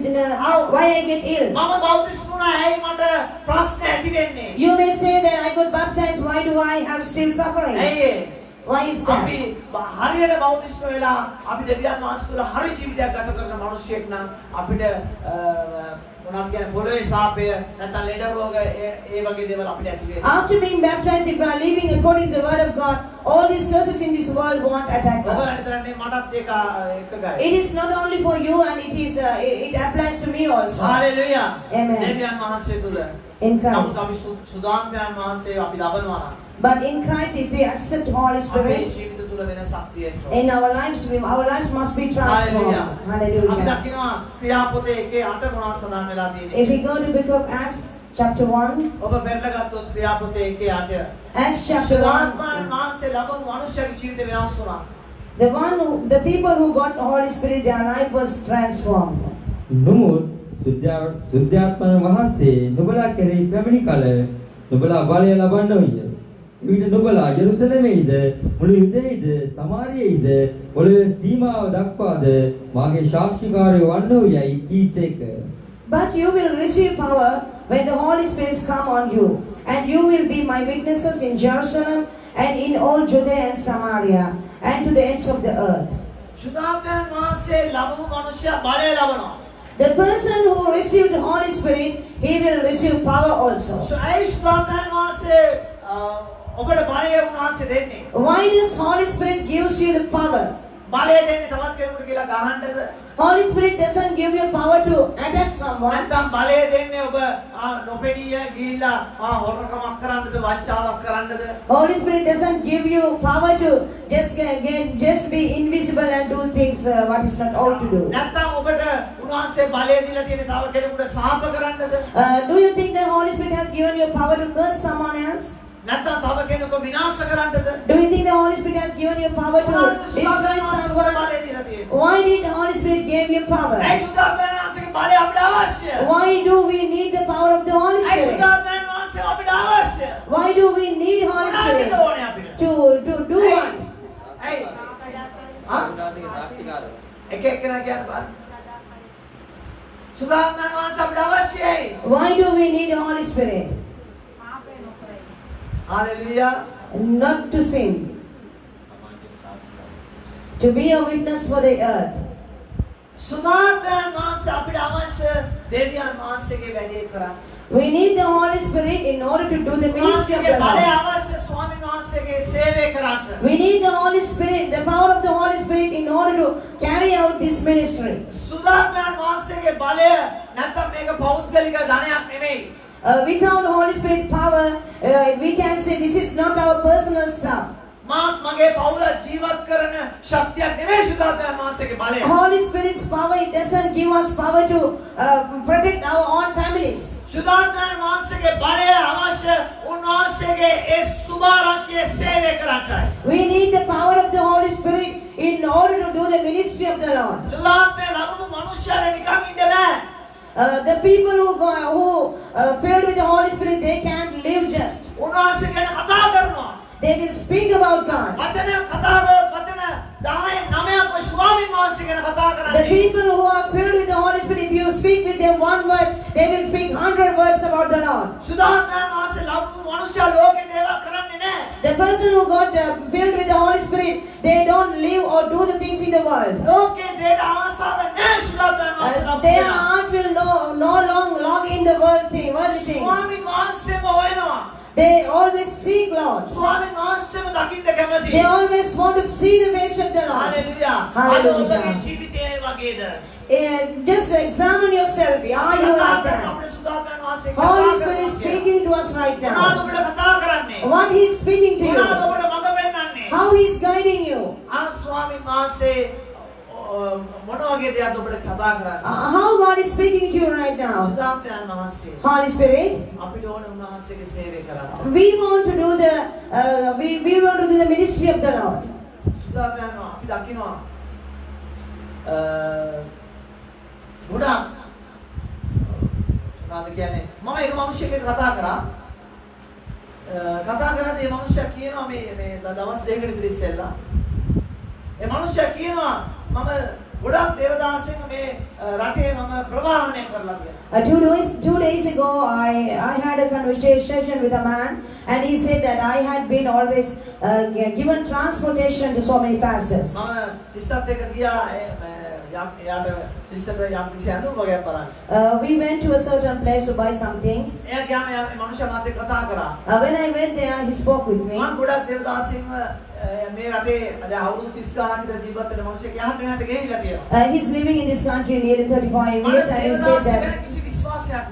S1: why I get ill?
S2: මම බෞද්ධ වුණා. ඇයි මට ප්‍රශ්න ඇති වෙන්නේ?
S1: You may say that I got baptized, why do I have still suffering?
S2: ඇයි?
S1: Why is that?
S2: අපි හරියට බෞද්ධ වෙලා අපි දෙවියන් වහන්සේ තුළ හරි ජීවිතයක් ගත කරන මිනිස්සෙක් නම් අපිට මොනවද කියන්නේ පොළොවේ සාපය නැත්නම් ලෙඩ රෝග ඒ වගේ දේවල් අපිට ඇති වෙනවා.
S1: After being baptized, if we are living according to the word of God, all these curses in this world won't attack
S2: ඔබ
S1: us.
S2: හිතන්නේ මටත් ඒක එකගයි.
S1: It is not only for you, and it applies to me also.
S2: Hallelujah.
S1: Amen.
S2: දෙවියන් වහන්සේ තුළ
S1: In Christ.
S2: නමුත් අපි සුදාම්යන් වහන්සේ අපි ලබනවා නම්
S1: But in Christ, if we accept Holy
S2: අපේ
S1: Spirit,
S2: ජීවිත තුළ වෙනසක් තියෙනවා.
S1: in our lives must be transformed.
S2: අපි
S1: Hallelujah.
S2: දකිනවා ක්‍රියාපොතේ 1:8 මොනවද සඳහන් වෙලා
S1: If we
S2: තියෙන්නේ.
S1: go to the book of Acts, chapter 1,
S2: ඔබ පෙරලා ගත්තොත් ක්‍රියාපොතේ 1:8
S1: Acts chapter 1,
S2: සුදාම්යන් වහන්සේ ලබන මනුෂ්‍යගේ ජීවිතය වෙනස් වුණා.
S1: the people who got the Holy Spirit, their life was transformed.
S3: නමුත් සුද්ධාත්මයන් වහන්සේ නුඹලා කෙරෙහි පැමිණි කල නුඹලා බලය ලබන්න වූය. ඊට නුඹලා යෙරුසලමේද මුළු යුදෙහිද සමාරියෙහිද පොළොවේ සීමාව දක්වාද මාගේ සාක්ෂිකාරයෝ වන්නෝ යයි කීසේක.
S1: But you will receive power when the Holy Spirit come on you, and you will be my witnesses in Jerusalem and in all Judea and Samaria and to the ends of the earth.
S2: සුදාම්යන් වහන්සේ ලබපු මනුෂ්‍යයා බලය ලබනවා.
S1: The person who received the Holy Spirit, he will receive power also.
S2: ඒ සුදාම්යන් වහන්සේ ඔබට බලය උන්වහන්සේ දෙන්නේ.
S1: Why does Holy Spirit gives you the power?
S2: බලය දෙන්නේ තවත් කෙනෙකුට කියලා ගහන්නද?
S1: Holy Spirit doesn't give you power to attack someone.
S2: නැත්නම් බලය දෙන්නේ ඔබ නොපෙඩිය ගිහිලා හොරකමක් කරන්නද වංචාවක් කරන්නද?
S1: Holy Spirit doesn't give you power to just be invisible and do things what is not ought to do.
S2: නැත්නම් ඔබට උන්වහන්සේ බලය දීලා තියෙන තව කෙනෙකුට සාප කරන්නද?
S1: Do you think the Holy Spirit has given you power to curse someone else?
S2: නැත්නම් තව කෙනෙකුව විනාශ කරන්නද?
S1: Do you think the Holy Spirit has given you power to destroy someone?
S2: බලය දීලා තියෙන්නේ.
S1: Why did the Holy Spirit give you power?
S2: ඒ සුදාම්යන් වහන්සේගේ බලය අපිට අවශ්‍යයි.
S1: Why do we need the power of the Holy
S2: A
S1: Spirit?
S2: සුදාම්යන් වහන්සේ අපිට අවශ්‍යයි.
S1: Why do we need Holy Spirit?
S2: ඕනේ අපිට.
S1: To do what?
S2: ඇයි? එක එක්කෙනා කියන්න බලන්න. සුදාම්යන් වහන්සේ අපිට අවශ්‍යයි.
S1: Why do we need the Holy Spirit?
S2: Hallelujah.
S1: Not to sin. To be a witness for the earth.
S2: සුදාම්යන් වහන්සේ අපිට අවශ්‍ය දෙවියන් වහන්සේගේ වැඩේ කරන්න.
S1: We need the Holy Spirit in order to do the ministry of
S2: වහන්සේගේ
S1: the
S2: බලය
S1: Lord.
S2: අවශ්‍ය ස්වාමීන් වහන්සේගේ සේවය කරන්න.
S1: We need the Holy Spirit, the power of the Holy Spirit in order to carry out this ministry.
S2: සුදාම්යන් වහන්සේගේ බලය නැත්නම් මේක පෞද්ගලික ධනයක් නෙමෙයි.
S1: Without Holy Spirit power, we can say this is not our personal stuff.
S2: මාත් මගේ පවුල ජීවත් කරන ශක්තියක් නෙමෙයි සුදාම්යන් වහන්සේගේ බලය.
S1: Holy Spirit's power, it doesn't give us power to protect our own families.
S2: සුදාම්යන් වහන්සේගේ බලය අවශ්‍ය උන්වහන්සේගේ ඒ සුභාරංචියේ සේවය කරන්නයි.
S1: We need the power of the Holy Spirit in order to do the ministry of the Lord.
S2: සුදාම්යන් ලබපු මනුෂ්‍යයර නිකන් ඉන්න බෑ.
S1: The people who filled with the Holy Spirit, they can't live just.
S2: උන්වහන්සේ ගැන කතා කරනවා.
S1: They will speak about God.
S2: වචන කතාව වචන 10 9ක් ස්වාමීන් වහන්සේ ගැන කතා
S1: The
S2: කරන්නේ.
S1: people who are filled with the Holy Spirit, if you speak with them one word, they will speak 100 words about the Lord.
S2: සුදාම්යන් වහන්සේ ලබපු මනුෂ්‍යයා ලෝකේ දේවල් කරන්නේ නැහැ.
S1: The person who got filled with the Holy Spirit, they don't live or do the things in the world.
S2: ලෝකේ දේට ආසාව නැහැ සුදාම්යන් වහන්සේ ලබපු.
S1: Their heart will no long in the worldly things.
S2: ස්වාමීන් වහන්සේම හොයනවා.
S1: They always seek Lord.
S2: ස්වාමීන් වහන්සේම දකින්න කැමතියි.
S1: They always want to see the face of the Lord.
S2: Hallelujah.
S1: Hallelujah.
S2: අද ඔබගේ ජීවිතය ඒ වගේද?
S1: Just examine yourself. Are you like that?
S2: අපේ සුදාම්යන් වහන්සේ
S1: Holy Spirit is speaking to us right
S2: මොනවද
S1: now.
S2: ඔබට කතා කරන්නේ?
S1: What He is speaking to
S2: මොනවද
S1: you?
S2: ඔබට මඟ පෙන්නන්නේ?
S1: how he is guiding you.
S2: ආ ස්වාමීන් වහන්සේ මොන වගේ දෙයක්ද ඔබට කතා කරන්නේ?
S1: How God is speaking to you right now.
S2: සුදාත්මයන් වහන්සේ
S1: Holy Spirit,
S2: අපිට ඕනේ උන්වහන්සේගේ සේවය කරන්න.
S1: we want to do the ministry of the Lord.
S2: සුදාත්මයන් අපි දකිනවා ගොඩක් මොනවද කියන්නේ මම එක මිනිහෙක් කතා කරා කතා කරද්දී මේ මිනිහා කියනවා මේ දවස් දෙකකට විතර ඉස්සෙල්ලා ඒ මිනිහා කියනවා මම ගොඩක් දේවදාසයන් මේ රටේ මම ප්‍රවාහනය කරලා තියෙනවා.
S1: 2 days ago, I had a conversation with a man, and he said that I had been always given transportation to so many pastors.
S2: මම සිස්ටර්ත් එක්ක ගියා යාට සිස්ටර් යම් කිසි අඳුම් වගේක් බලන්න.
S1: We went to a certain place to buy some things.
S2: එයා ගියාම මේ මිනිහා මාත් එක්ක කතා කරා.
S1: When I went there, he spoke with me.
S2: මම ගොඩක් දේවදාසයන් මේ රටේ දැන් අවුරුදු 30 ගණන් විතර ජීවත් වෙන මිනිහෙක් යහට මෙහාට ගෙහිලා තියෙනවා.
S1: He's living in this country nearly 35 years, and he said that.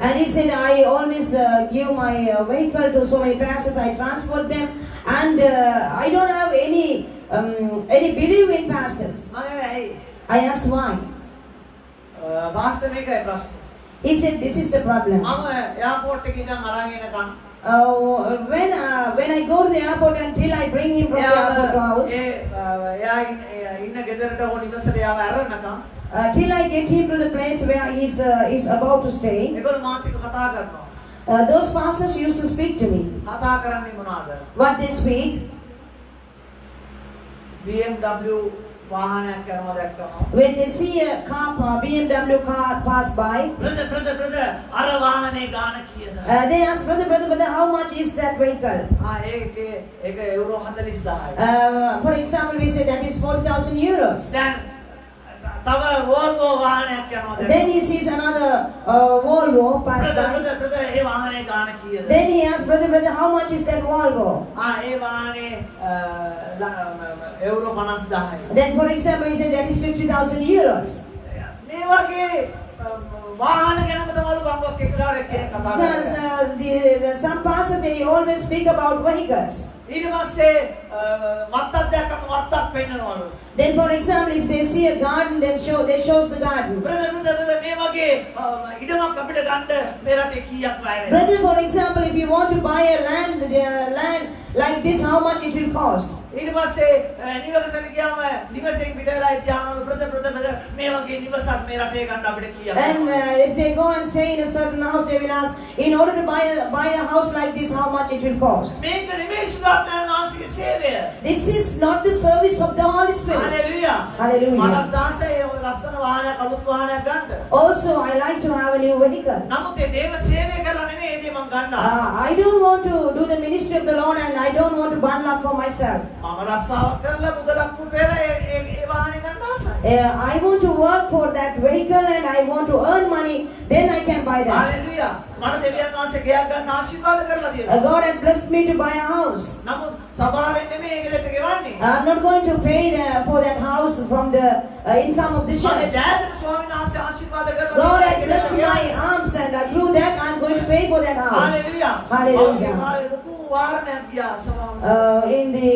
S1: And he said, I always give my vehicle to so many pastors. I transport them, and I don't have any belief in pastors. I asked why. He said, this is the problem. When I go to the airport, until I bring him from the airport to house, till I get him to the place where he's about to stay, those pastors used to speak to me. What they speak?
S2: BMW වාහනයක් කරනවා දැක්කම
S1: When they see a BMW car pass by,
S2: brother අර වාහනේ ගාන කීයද?
S1: they ask, brother, how much is that vehicle?
S2: ඒක euro 40000යි.
S1: For example, we say that is 40,000 euros.
S2: දැන් තව Volvo වාහනයක් යනවා දැන්.
S1: Then he sees another Volvo pass by.
S2: brother ඒ වාහනේ ගාන කීයද?
S1: Then he asks, brother, how much is that Volvo?
S2: ඒ වාහනේ euro 50000යි.
S1: Then, for example, he said that is 50,000 euros.
S2: මේ වගේ වාහන ගැනම තමයි බංගොක් එක්කලාට කෙනෙක් කතා කරන්නේ.
S1: Some pastors, they always speak about vehicles.
S2: ඊට පස්සේ වත්තක් දැක්කම වත්තක් පෙන්නනවලු.
S1: Then, for example, if they see a garden, they shows the garden.
S2: brother මේ වගේ ඉඩමක් අපිට ගන්න මේ රටේ කීයක් වැය වෙනවද?
S1: Brother, for example, if you want to buy a land like this, how much it will cost?
S2: ඊට පස්සේ නිවසට ගියාම නිවසෙන් පිට වෙලා ඉතියාම brother මේ වගේ නිවසක් මේ රටේ ගන්න අපිට කීයක්?
S1: And if they go and stay in a certain house, they will ask, in order to buy a house like this, how much it will cost?
S2: මේක නෙමෙයි සුදාත්මයන් වහන්සේගේ සේවය.
S1: This is not the service of the Holy Spirit.
S2: Hallelujah.
S1: Hallelujah.
S2: මට දාසේ ඔය ලස්සන වාහනයක් අලුත් වාහනයක් ගන්න.
S1: Also, I like to have a new vehicle.
S2: නමුත් ඒ දේව සේවය කරලා නෙමෙයි ඒ දේ මම ගන්න.
S1: I don't want to do the ministry of the Lord, and I don't want to bundle up for myself.
S2: මම රස්සාවක් කරලා මුදලක් පුපේලා ඒ වාහනේ ගන්න ආසයි.
S1: I want to work for that vehicle, and I want to earn money, then I can buy that.
S2: Hallelujah. මට දෙවියන් වහන්සේ ගෙයක් ගන්න ආශිර්වාද කරලා තියෙනවා.
S1: God had blessed me to buy a house.
S2: නමුත් සභාවෙන් නෙමෙයි ඒකට ගෙවන්නේ.
S1: I'm not going to pay for that house from the income of the
S2: මගේ
S1: church.
S2: ජයදර ස්වාමීන් වහන්සේ ආශිර්වාද කරලා
S1: God had blessed my arms, and through that I'm going to pay for that house.
S2: Hallelujah.
S1: Hallelujah.
S2: ලොකු වාරණයක් ගියා සභාවට.
S1: In the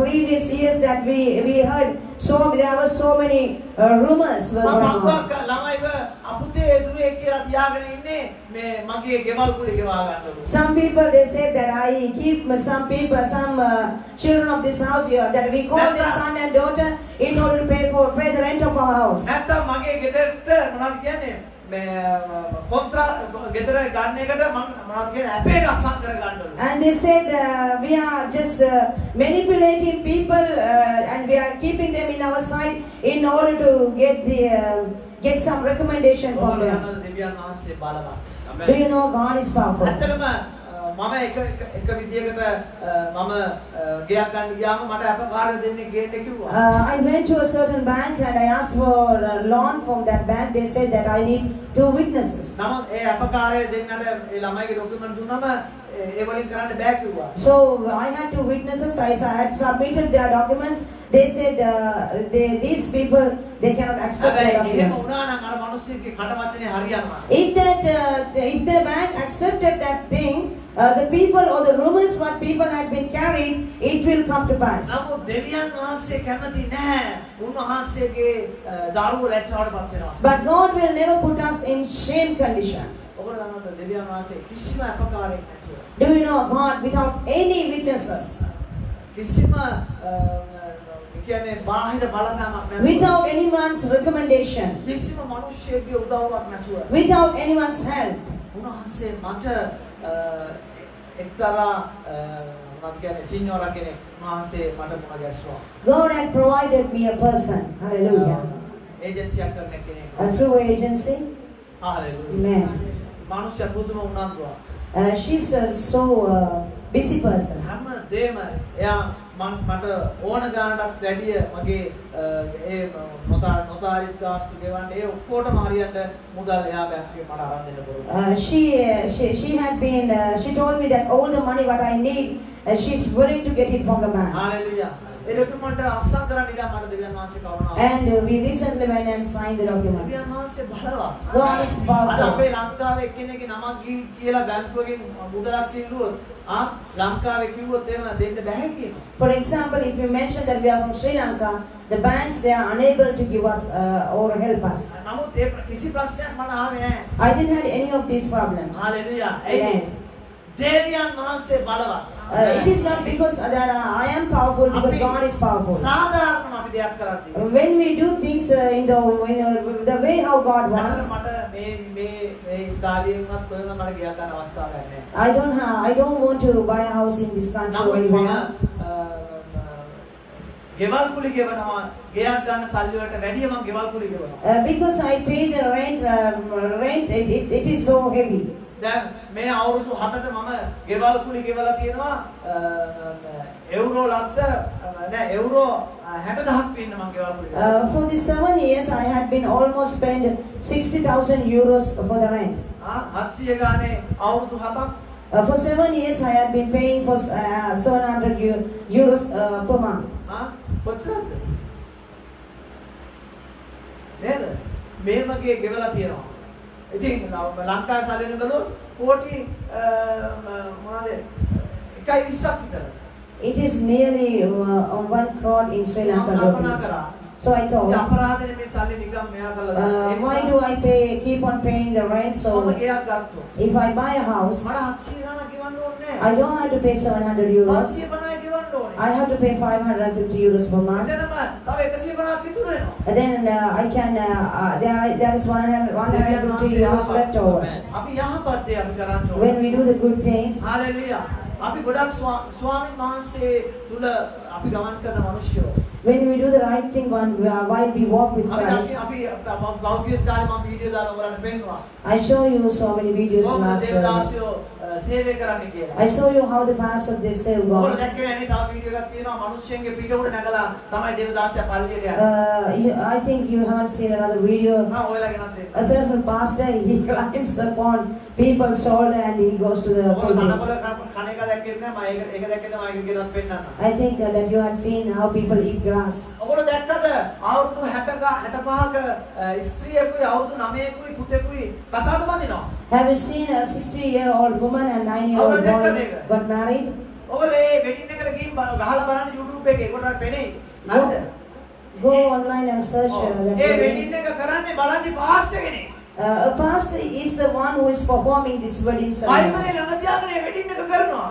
S1: previous years that we heard, there were so many rumors were going on.
S2: ළමයිව අපුතේ දුවේ කියලා තියාගෙන ඉන්නේ මේ මගේ ගෙවල් කුලේ ගෙවා ගන්නකො.
S1: Some people, they said that I keep some children of this house here, that we call them son and daughter in order to pay the rent of our house.
S2: නැත්තම් මගේ ගෙදරට මොනවද කියන්නේ මේ කොන්ත්‍රා ගෙදර ගන්න එකට මම මොනවද කියන්නේ අපේට අසම් කර ගන්නලු.
S1: And they said we are just manipulating people, and we are keeping them in our side in order to get some recommendation from them.
S2: දෙවියන් වහන්සේ බලවත්.
S1: Do you know God is powerful?
S2: ඇත්තටම මම එක විදියකට මම ගෙයක් ගන්න ගියාම මට අපකාරය දෙන්නේ ගේන්න කිව්වා.
S1: I went to a certain bank and I asked for a loan from that bank. They said that I need 2 witnesses.
S2: නමුත් ඒ අපකාරය දෙන්නට ඒ ළමයිගේ ડોකියුමන්ට් දුන්නම ඒ වලින් කරන්න බෑ කිව්වා.
S1: So I had 2 witnesses. I had submitted their documents. They said these people, they cannot accept their
S2: එහෙම
S1: documents.
S2: වුණා නම් අර මිනිස්සුගේ කටවචනේ හරියනවා.
S1: If the bank accepted that thing, The people or the rumors what people had been carried, it will come to pass.
S2: නමුත් දෙවියන් වහන්සේ කැමති නැහැ. උන්වහන්සේගේ දරුවෝ ලැජ්ජාවට පත් වෙනවා.
S1: But God will never put us in shame condition.
S2: ඔබට දන්නවද දෙවියන් වහන්සේ කිසිම අපකාරයක් නැතුව
S1: Do you know God without any witnesses,
S2: කිසිම කියන්නේ බාහිර බලපෑමක් නැතුව
S1: without anyone's recommendation,
S2: කිසිම මිනිස්සෙකුගේ උදව්වක් නැතුව
S1: without anyone's help,
S2: උන්වහන්සේ මට එක්තරා මොනවද කියන්නේ සිඤ්ඤෝරා කෙනෙක් උන්වහන්සේ මට මුණ ගැස්සුවා.
S1: God had provided me a person. Hallelujah.
S2: ඒජන්සියක් කරන කෙනෙක්.
S1: Through agency.
S2: හalleluya.
S1: Amen.
S2: මනුෂ්‍ය පුදුම උනන්දුවක්.
S1: She's so busy person.
S2: හැම දෙම එයා මට ඕන ගානක් වැඩිය මගේ ඒ නොතාරිස් ගාස්තු ගෙවන්න ඒ ඔක්කොටම හරියට මුදල් එයා බැංකුවේ මට අරන් දෙන්න පුළුවන්.
S1: She had been she told me that all the money what I need she's willing to get it from the bank.
S2: Hallelujah. ඒ ડોකියුමන්ට් අස්සම් කරන්න ඉඩ මට දෙවියන් වහන්සේ කරුණාව.
S1: And we recently went and signed the documents.
S2: දෙවියන් වහන්සේ බලවත්.
S1: God is powerful.
S2: අද අපේ ලංකාවේ එක්කෙනෙක්ගේ නමක් කියලා බැංකුවකින් මුදලක් ඉල්ලුවොත් ලංකාවේ කිව්වොත් එහෙම දෙන්න බැහැ කියනවා.
S1: For example, if you mention that we are from Sri Lanka, the banks they are unable to give us or help us.
S2: නමුත් ඒ කිසි ප්‍රශ්නයක් මට ආවේ නැහැ.
S1: I didn't have any of these problems.
S2: Hallelujah. දෙවියන් වහන්සේ බලවත්.
S1: It is not because that I am powerful, because God is powerful.
S2: සාධාරණව අපි දෙයක් කරද්දී
S1: When we do things in the way how God wants,
S2: මට මේ ඉතාලියෙන්වත් කොහෙන්වත් මට ගියක් ගන්න අවස්ථාවක් නැහැ.
S1: I don't want to buy a house in this country or anywhere.
S2: ගෙවල් කුලි ගෙවනවා ගෙයක් ගන්න සල්ලි වලට වැඩිය මම ගෙවල් කුලි ගෙවනවා.
S1: Because I pay the rent it is so heavy.
S2: දැන් මේ අවුරුදු 7ට මම ගෙවල් කුලි ගෙවලා තියෙනවා එවුරෝ ලක්ෂ නෑ එවුරෝ 60000ක් පින්න මම ගෙවල් කුලි ගෙවලා.
S1: For the 7 years I had been almost spend 60,000 euros for the rent.
S2: 700 ගානේ අවුරුදු 7ක්.
S1: For 7 years I had been paying for 700 euros per month.
S2: කොච්චරද? නේද? මේ වගේ ගෙවලා තියෙනවා. ඉතින් ලංකාවේ සල්ලි වලට කෝටි මොනවාද 1.20ක් විතර.
S1: It is nearly 1 crore in Sri Lanka rupees. So I thought,
S2: අපරාධනේ මේ සල්ලි නිකම් මෙයා කළා දාන්න.
S1: why do I keep on paying the rent? So
S2: මම ගෙයක් ගත්තොත්
S1: if I buy a house,
S2: මට 700 ගාණක් ගෙවන්න ඕනේ නැහැ.
S1: I don't have to pay 700 euros.
S2: 550යි ගෙවන්න ඕනේ.
S1: I have to pay 550 euros per month.
S2: එතනම තව 150ක් ඉතුරු වෙනවා.
S1: And then I can there is 150 euros left over.
S2: අපි යහපත් දේ අපි කරන්න ඕනේ.
S1: When we do the good things,
S2: hallelujah. අපි ගොඩක් ස්වාමීන් වහන්සේ තුල අපි ගමන් කරන මිනිස්සුયો.
S1: when we do the right thing while we walk with Christ.
S2: අපි බෞද්ධ කාලේ මම වීඩියෝ දාලා ඔයාලට පෙන්නනවා.
S1: I show you so many videos last
S2: දේවදාසියෝ සේවය කරන්න කියලා.
S1: I show you how the pastors they serve
S2: ඔයාලා
S1: God.
S2: දැක්කේ නැහැ තව වීඩියෝ එකක් තියෙනවා මිනිස්සුන්ගේ පිට උඩ නැගලා තමයි දේවදාසියා පල්ලියට යන්නේ.
S1: I think you haven't seen another video.
S2: ඔයාලා ගෙනත් දෙන්න.
S1: A certain pastor he climbs upon people's shoulder and he goes to the
S2: ඔයාලා
S1: pulpit.
S2: කනකොල කණ එක දැක්කේ නැහැ මම ඒක දැක්කේ තමයි ඒක ගෙනත් පෙන්නන්න.
S1: I think that you had seen how people eat grass.
S2: ඔයාලා දැක්කද අවුරුදු 65ක ස්ත්‍රියකුයි අවුරුදු 9කුයි පුතෙකුයි කසාද බඳිනවා.
S1: Have you seen a 60-year-old woman and 9-year-old boy got married?
S2: ඔයාලා ඒ වෙඩින් එකට ගිහින් ගහලා බලන්න YouTube එකේ ඒකට පෙනේ. හරිද?
S1: Go online and search that
S2: A
S1: video.
S2: Wedding එක කරන්නේ බලන්නේ පාස්ටර් කෙනෙක්.
S1: A pastor is the one who is performing this wedding ceremony.
S2: බයිබලේ ළඟ තියාගෙන වෙඩින් එක කරනවා.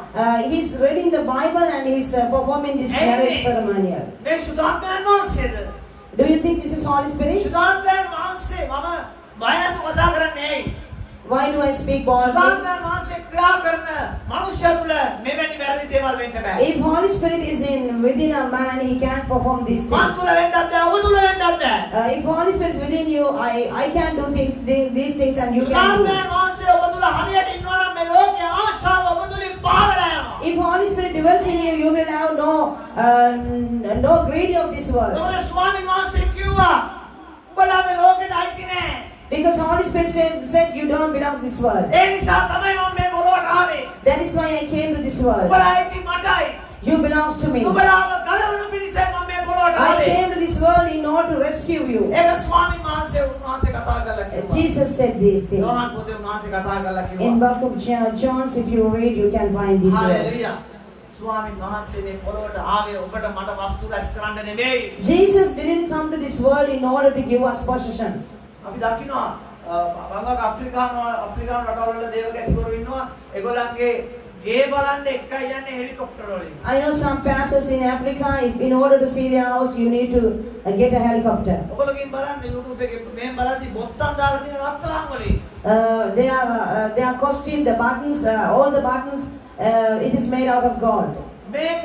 S1: He's reading the Bible and he's performing this marriage ceremonial.
S2: මේ සුදාත්මයන් වහන්සේද?
S1: Do you think this is Holy Spirit?
S2: සුදාත්මයන් වහන්සේ මම බය නැතුව කතා කරන්නේ ඇයි?
S1: Why do I speak boldly?
S2: සුදාත්මයන් වහන්සේ ක්‍රියා කරන මනුෂ්‍ය තුල මෙවැනි වැරදි දේවල් වෙන්න බෑ.
S1: If Holy Spirit is within a man, he can't perform these
S2: මන්
S1: things.
S2: තුල වෙන්නත් බෑ, ඔබ තුල වෙන්නත් බෑ.
S1: If Holy Spirit is within you, I can do these things and you can do.
S2: සුදාත්මයන් වහන්සේ ඔබ තුල හරියට ඉන්නවා නම් මේ ලෝකයේ ආශාව ඔබ තුලින් පාවලා යනවා.
S1: If Holy Spirit dwells in you, you will have no greed of this world.
S2: මොකද ස්වාමීන් වහන්සේ කිව්වා උඹලා මේ ලෝකෙට අයිති නෑ.
S1: Because Holy Spirit said you don't belong to this world.
S2: ඒ නිසා තමයි මම මේ මොළොට ආවේ.
S1: That is why I came to this world.
S2: උඹලා අයිති මටයි.
S1: You belongs to me.
S2: උඹලාව ගලවනු පිණිසයි මම මේ මොළොට
S1: I
S2: ආවේ.
S1: came to this world in order to rescue you.
S2: ඒක ස්වාමීන් වහන්සේ උන්වහන්සේ කතා කළා කිව්වා.
S1: Jesus Jesus said these things.
S2: යෝහන් පොතේ උන්වහන්සේ කතා කරලා
S1: In
S2: කිව්වා.
S1: book of John, if you read, you can find these words.
S2: Hallelujah. ස්වාමීන් වහන්සේ මේ පොළොවට ආවේ ඔබට මට වස්තු රැස් කරන්න නෙමෙයි.
S1: Jesus didn't come to this world in order to give us possessions.
S2: අපි දකිනවා බංගක අප්‍රිකානු රටවල දේවගැතිවරු ඉන්නවා. ඒගොල්ලන්ගේ ගේ බලන්න එකයි යන්නේ හෙලිකොප්ටර් වලින්.
S1: I know some pastors in Africa, if in order to see their house, you need to get a helicopter.
S2: ඔයගොල්ලෝ ගිහින් බලන්න YouTube එකේ මෙහෙම බලද්දි බොත්තම් දාලා තියෙන රත්තරන් වලින්.
S1: They are costume, the buttons, all the buttons, it is made out of gold.
S2: මේක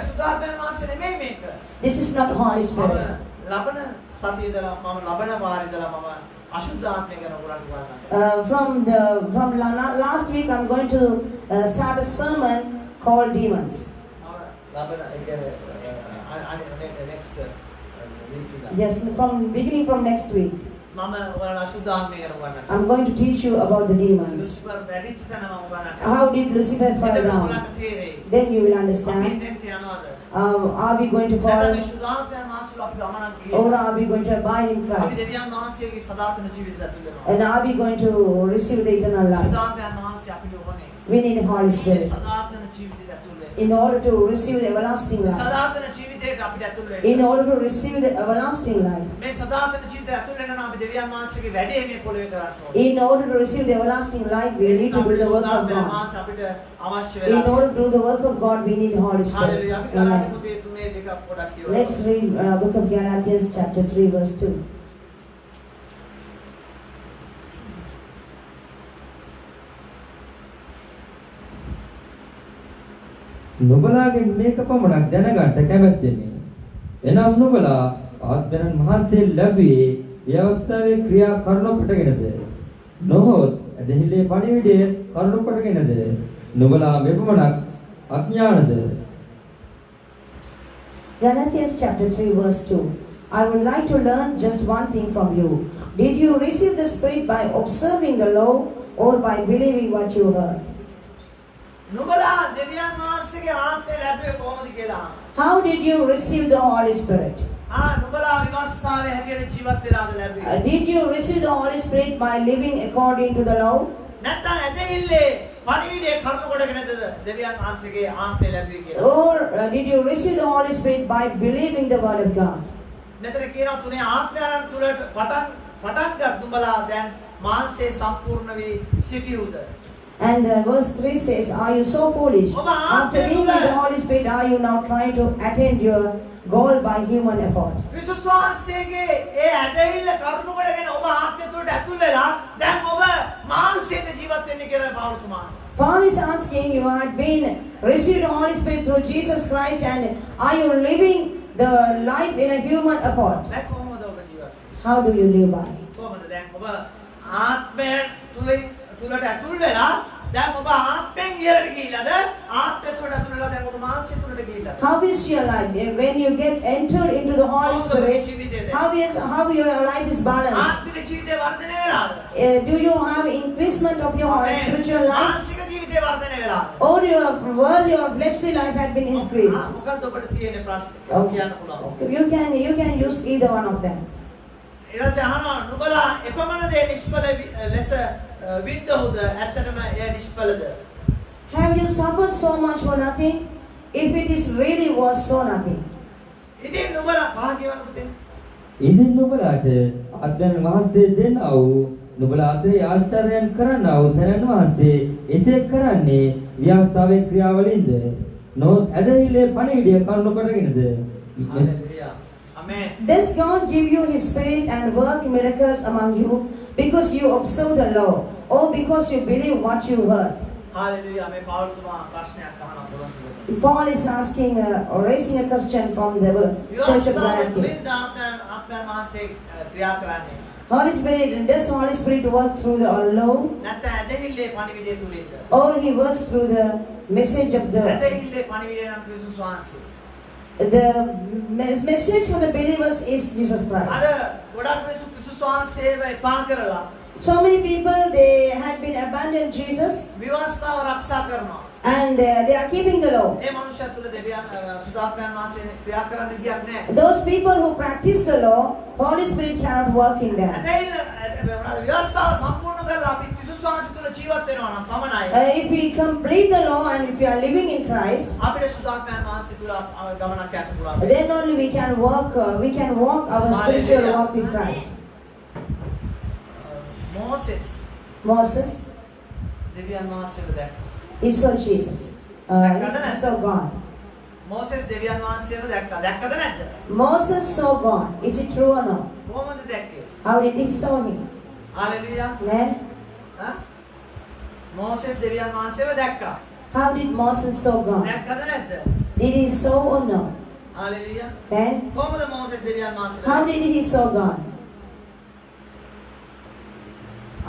S2: සුදාත්මයන් වහන්සේ නෙමෙයි මේක.
S1: This is not Holy Spirit.
S2: ලබන සතියේදලා මම ලබන වාරේදලා මම අශුද්ධාත්මය ගැන ඔයගොල්ලන්ට කියන්නම්.
S1: From last week, I'm going to start a sermon called Demons.
S2: ලබන next week ඉඳලා.
S1: Yes, beginning from next week.
S2: මම ඔයාලට අශුද්ධාත්මය ගැන උගන්වන්නම්.
S1: I'm going to teach you about the demons.
S2: Lucifer වැඩිච්ච තැන මම උගන්වන්නම්.
S1: How did Lucifer fall
S2: එතකොට
S1: down?
S2: ඔයාලට තේරෙයි.
S1: Then you will
S2: අපි
S1: understand.
S2: එතෙන්ට යනවාද?
S1: Are we going to
S2: නැත්නම්
S1: fall,
S2: මේ ශුද්ධාත්මයන් වහන්සේලා අපි ගමනක් ගියේ.
S1: or are we going to abide in
S2: අපි
S1: Christ?
S2: දෙවියන් වහන්සේගේ සදාතන ජීවිතය ඇතුළත වෙනවා.
S1: And are we going to receive the eternal life?
S2: සදාතන වහන්සේ අපිට ඕනේ.
S1: We need the Holy
S2: මේ
S1: Spirit
S2: සදාතන ජීවිතය ඇතුළත.
S1: in order to receive the everlasting life.
S2: සදාතන ජීවිතයට අපිට ඇතුළත
S1: In
S2: වෙන්න.
S1: order to receive the everlasting life.
S2: මේ සදාතන ජීවිතය ඇතුළත වෙන නම් අපි දෙවියන් වහන්සේගේ වැඩේ මේ පොළවේ කරන්න ඕනේ.
S1: In order to receive the everlasting life, we need to do the work of
S2: සදාතන
S1: God.
S2: වහන්සේ අපිට අවශ්‍ය
S1: In
S2: වෙලා.
S1: order to do the work of God, we need the Holy Spirit.
S2: Hallelujah. අපි ගලාති
S1: Amen.
S2: පොතේ 3:2 පොඩක් කියවමු.
S1: Let's read book of Galatians chapter 3 verse 2.
S3: නුඹලාගෙන් මේක පමණක් දැනගන්න කැමැත්තෙමි. එනම් නුඹලා ආත්මයන් වහන්සේ ලැබුවේ ව්‍යවස්ථාවේ ක්‍රියා කරුණු කොටගෙනද? නොහොත් ඇදහිල්ලේ පණිවිඩය කරුණු කොටගෙනද? නුඹලා මෙපමණක් අඥානද?
S1: Galatians chapter 3 verse 2. I would like to learn just one thing from you. Did you receive the Spirit by observing the law or by believing what you heard?
S2: නුඹලා දෙවියන් වහන්සේගේ ආත්මය ලැබුවේ කොහොමද කියලා.
S1: How did you receive the Holy Spirit?
S2: නුඹලා විවස්ථාවේ හැටියට ජීවත් වෙලාද ලැබුවේ.
S1: Did you receive the Holy Spirit by living according to the law?
S2: නැත්නම් ඇදහිල්ලේ පණිවිඩය කරුණු කොටගෙනද දෙවියන් වහන්සේගේ ආත්මය ලැබුවේ කියලා.
S1: Or did you receive the Holy Spirit by believing the word of God?
S2: මෙතන කියනවා තුනේ ආත්මයන් තුලට පටන් ගත් නුඹලා දැන් මාංශේ සම්පූර්ණ වී සිටියුද.
S1: And verse 3 says, are you so foolish? After being with the Holy Spirit, are you now trying to attain your goal by human effort?
S2: ක්‍රිස්තුස් වහන්සේගේ ඒ ඇදහිල්ල කරුණු කොටගෙන ඔබ ආත්මය තුලට ඇතුල් වෙලා දැන් ඔබ මාංශයෙන් ජීවත් වෙන්න කියලා පවුතුමා.
S1: Paul is asking, you had been received the Holy Spirit through Jesus Christ, and are you living the life in a human effort?
S2: දැන් කොහොමද ඔබ ජීවත් වෙන්නේ?
S1: How do you live by?
S2: කොහොමද දැන් ඔබ ආත්මය තුලට ඇතුල් වෙලා දැන් ඔබ ආත්මයෙන් ඉහළට ගිහිලාද ආත්මය තුලට ඇතුල් වෙලා දැන් ඔබ මාංශය තුලට ගිහිලාද?
S1: How is your life? When you get entered into the Holy Spirit, how your life is balanced?
S2: ආත්මික ජීවිතේ වර්ධනය වෙලාද?
S1: Do you have increasement of your spiritual life?
S2: මානසික ජීවිතේ වර්ධනය වෙලාද?
S1: Or your worldly or fleshly life had been increased?
S2: මොකක්ද ඔබට තියෙන ප්‍රශ්නේ? කියන්න පුළුවන්.
S1: You can use either one of them.
S2: ඊළඟට අහනවා නුඹලා එපමණ දේ නිෂ්ඵල ලෙස විඳහුද ඇත්තටම එය නිෂ්ඵලද?
S1: Have you suffered so much for nothing? If it is really was so nothing.
S2: ඉතින් නුඹලා පහ කියවන්න පුතේ.
S3: ඉතින් නුඹලාට ආත්මයන් වහන්සේ දෙන්නා වූ නුඹලා අතරේ ආශ්චර්යයන් කරන්නා වූ තැනන් වහන්සේ එසේ කරන්නේ ව්‍යවස්ථාවේ ක්‍රියාවලින්ද? නොත් ඇදහිල්ලේ පණිවිඩය කරුණු කොටගෙනද?
S2: Hallelujah. Amen.
S1: Does God give you His Spirit and work miracles among you because you observe the law or because you believe what you heard?
S2: Hallelujah. මේ පෞල්තුමා ප්‍රශ්නයක් අහනවා පොරොන්දු.
S1: Paul is asking or raising a question from the church of Galatia.
S2: ආත්මයන් වහන්සේ ක්‍රියා කරන්නේ.
S1: Holy Spirit, does Holy Spirit work through the law
S2: නැත්නම් ඇදහිල්ලේ පණිවිඩය තුලින්ද?
S1: or He works through the message of the
S2: ඇදහිල්ලේ පණිවිඩය නම් ක්‍රිස්තුස් වහන්සේ.
S1: message for the believers is Jesus Christ.
S2: අද ගොඩක් මිනිස්සු ක්‍රිස්තුස් වහන්සේව එපා කරලා
S1: So many people, they had been abandoned Jesus
S2: විවස්ථාව ආරක්ෂා කරනවා.
S1: and they are keeping the law.
S2: ඒ මනුෂ්‍ය තුල දෙවියන් සුදාත්මයන් වහන්සේ ක්‍රියා කරන්න ගියක් නැහැ.
S1: Those people who practice the law, Holy Spirit cannot work in them.
S2: වෙන්න බෑ. මොනවාද ව්‍යවස්ථාව සම්පූර්ණ කරලා අපි ක්‍රිස්තුස් වහන්සේ තුළ ජීවත් වෙනවා නම් පමණයි.
S1: If we complete the law and if we are living in Christ,
S2: අපිට සුදාත්මයන් වහන්සේ තුළ ගමනක් යන්න පුළුවන්.
S1: then only we can walk our spiritual
S2: Hallelujah.
S1: walk with Christ. Moses,
S2: දෙවියන් වහන්සේව දැක්කා.
S1: he saw Jesus. He saw God.
S2: Moses දෙවියන් වහන්සේව දැක්කා. දැක්කද නැද්ද?
S1: Moses saw God. Is it true or no?
S2: කොහොමද දැක්කේ?
S1: How did he saw him?
S2: Hallelujah.
S1: Then,
S2: හා? මෝසෙස් දෙවියන් වහන්සේව දැක්කා.
S1: how did Moses saw God?
S2: දැක්කද නැද්ද?
S1: Did he saw or no?
S2: Hallelujah.
S1: Then,
S2: කොහොමද මෝසෙස් දෙවියන් වහන්සේව
S1: how
S2: දැක්කේ?
S1: did he saw God?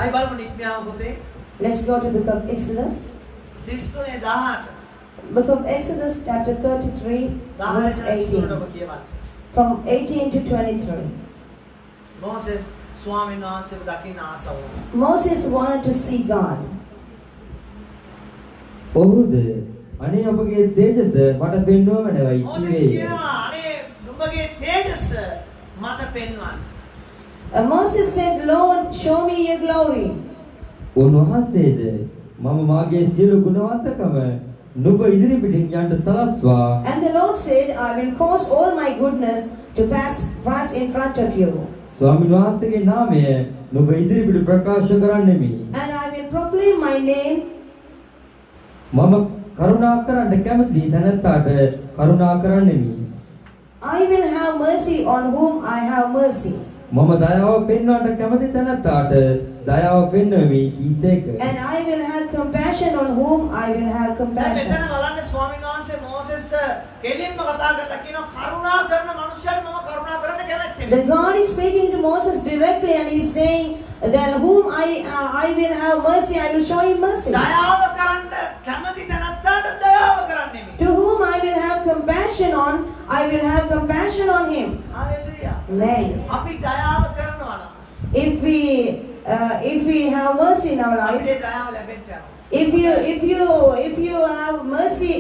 S2: අයි බලමු නික්මියාව පොතේ
S1: Let's go to the book of Exodus.
S2: 33:18.
S1: Book of Exodus chapter 33, verse 18. From 18 to 23.
S2: Moses ස්වාමීන් වහන්සේව දකින්න ආස වුණා.
S1: Moses wanted to see God.
S3: ඔහුද අනේ ඔබගේ තේජස මට පෙන්වවනවයි
S2: මෝසෙස්
S3: කිව්වේ.
S2: කියනවා අනේ නුඹගේ තේජස මට පෙන්වන්න.
S1: Moses said, Lord, show me your glory.
S3: උන්වහන්සේද මම මාගේ සියලු ගුණවන්තකම නුඹ ඉදිරි පිටින් යන්න සලස්වා.
S1: And the Lord said, I will cause all my goodness to pass in front of you.
S3: ස්වාමීන් වහන්සේගේ නාමය නුඹ ඉදිරි පිට ප්‍රකාශ කරන්නෙමි.
S1: And I will proclaim my name.
S3: මම කරුණා කරන්න කැමති තැනැත්තාට කරුණා කරන්නෙමි.
S1: I will have mercy on whom I have mercy.
S3: මම දයාව පෙන්වන්නට කැමති තැනැත්තාට දයාව පෙන්වමි කීසේක.
S1: And I will have compassion on whom I will have
S2: දැන්
S1: compassion.
S2: මෙතන බලන්න ස්වාමීන් වහන්සේ මෝසෙස්ට කෙලින්ම කතා කරලා කියනවා කරුණා කරන මනුස්සයන් මම කරුණා කරන්න කැමැත්තෙමි.
S1: The God is speaking to Moses directly and he's saying that whom I will have mercy, I will show him mercy.
S2: දයාව කරන්න කැමති තැනත්තාට දයාව කරන්නෙමි.
S1: To whom I will have compassion on, I will have compassion on him.
S2: Hallelujah.
S1: Amen.
S2: අපි දයාව කරනවා නම්
S1: If we have mercy in our life,
S2: අපිට දයාව ලැබෙන්න යනවා.
S1: if you have mercy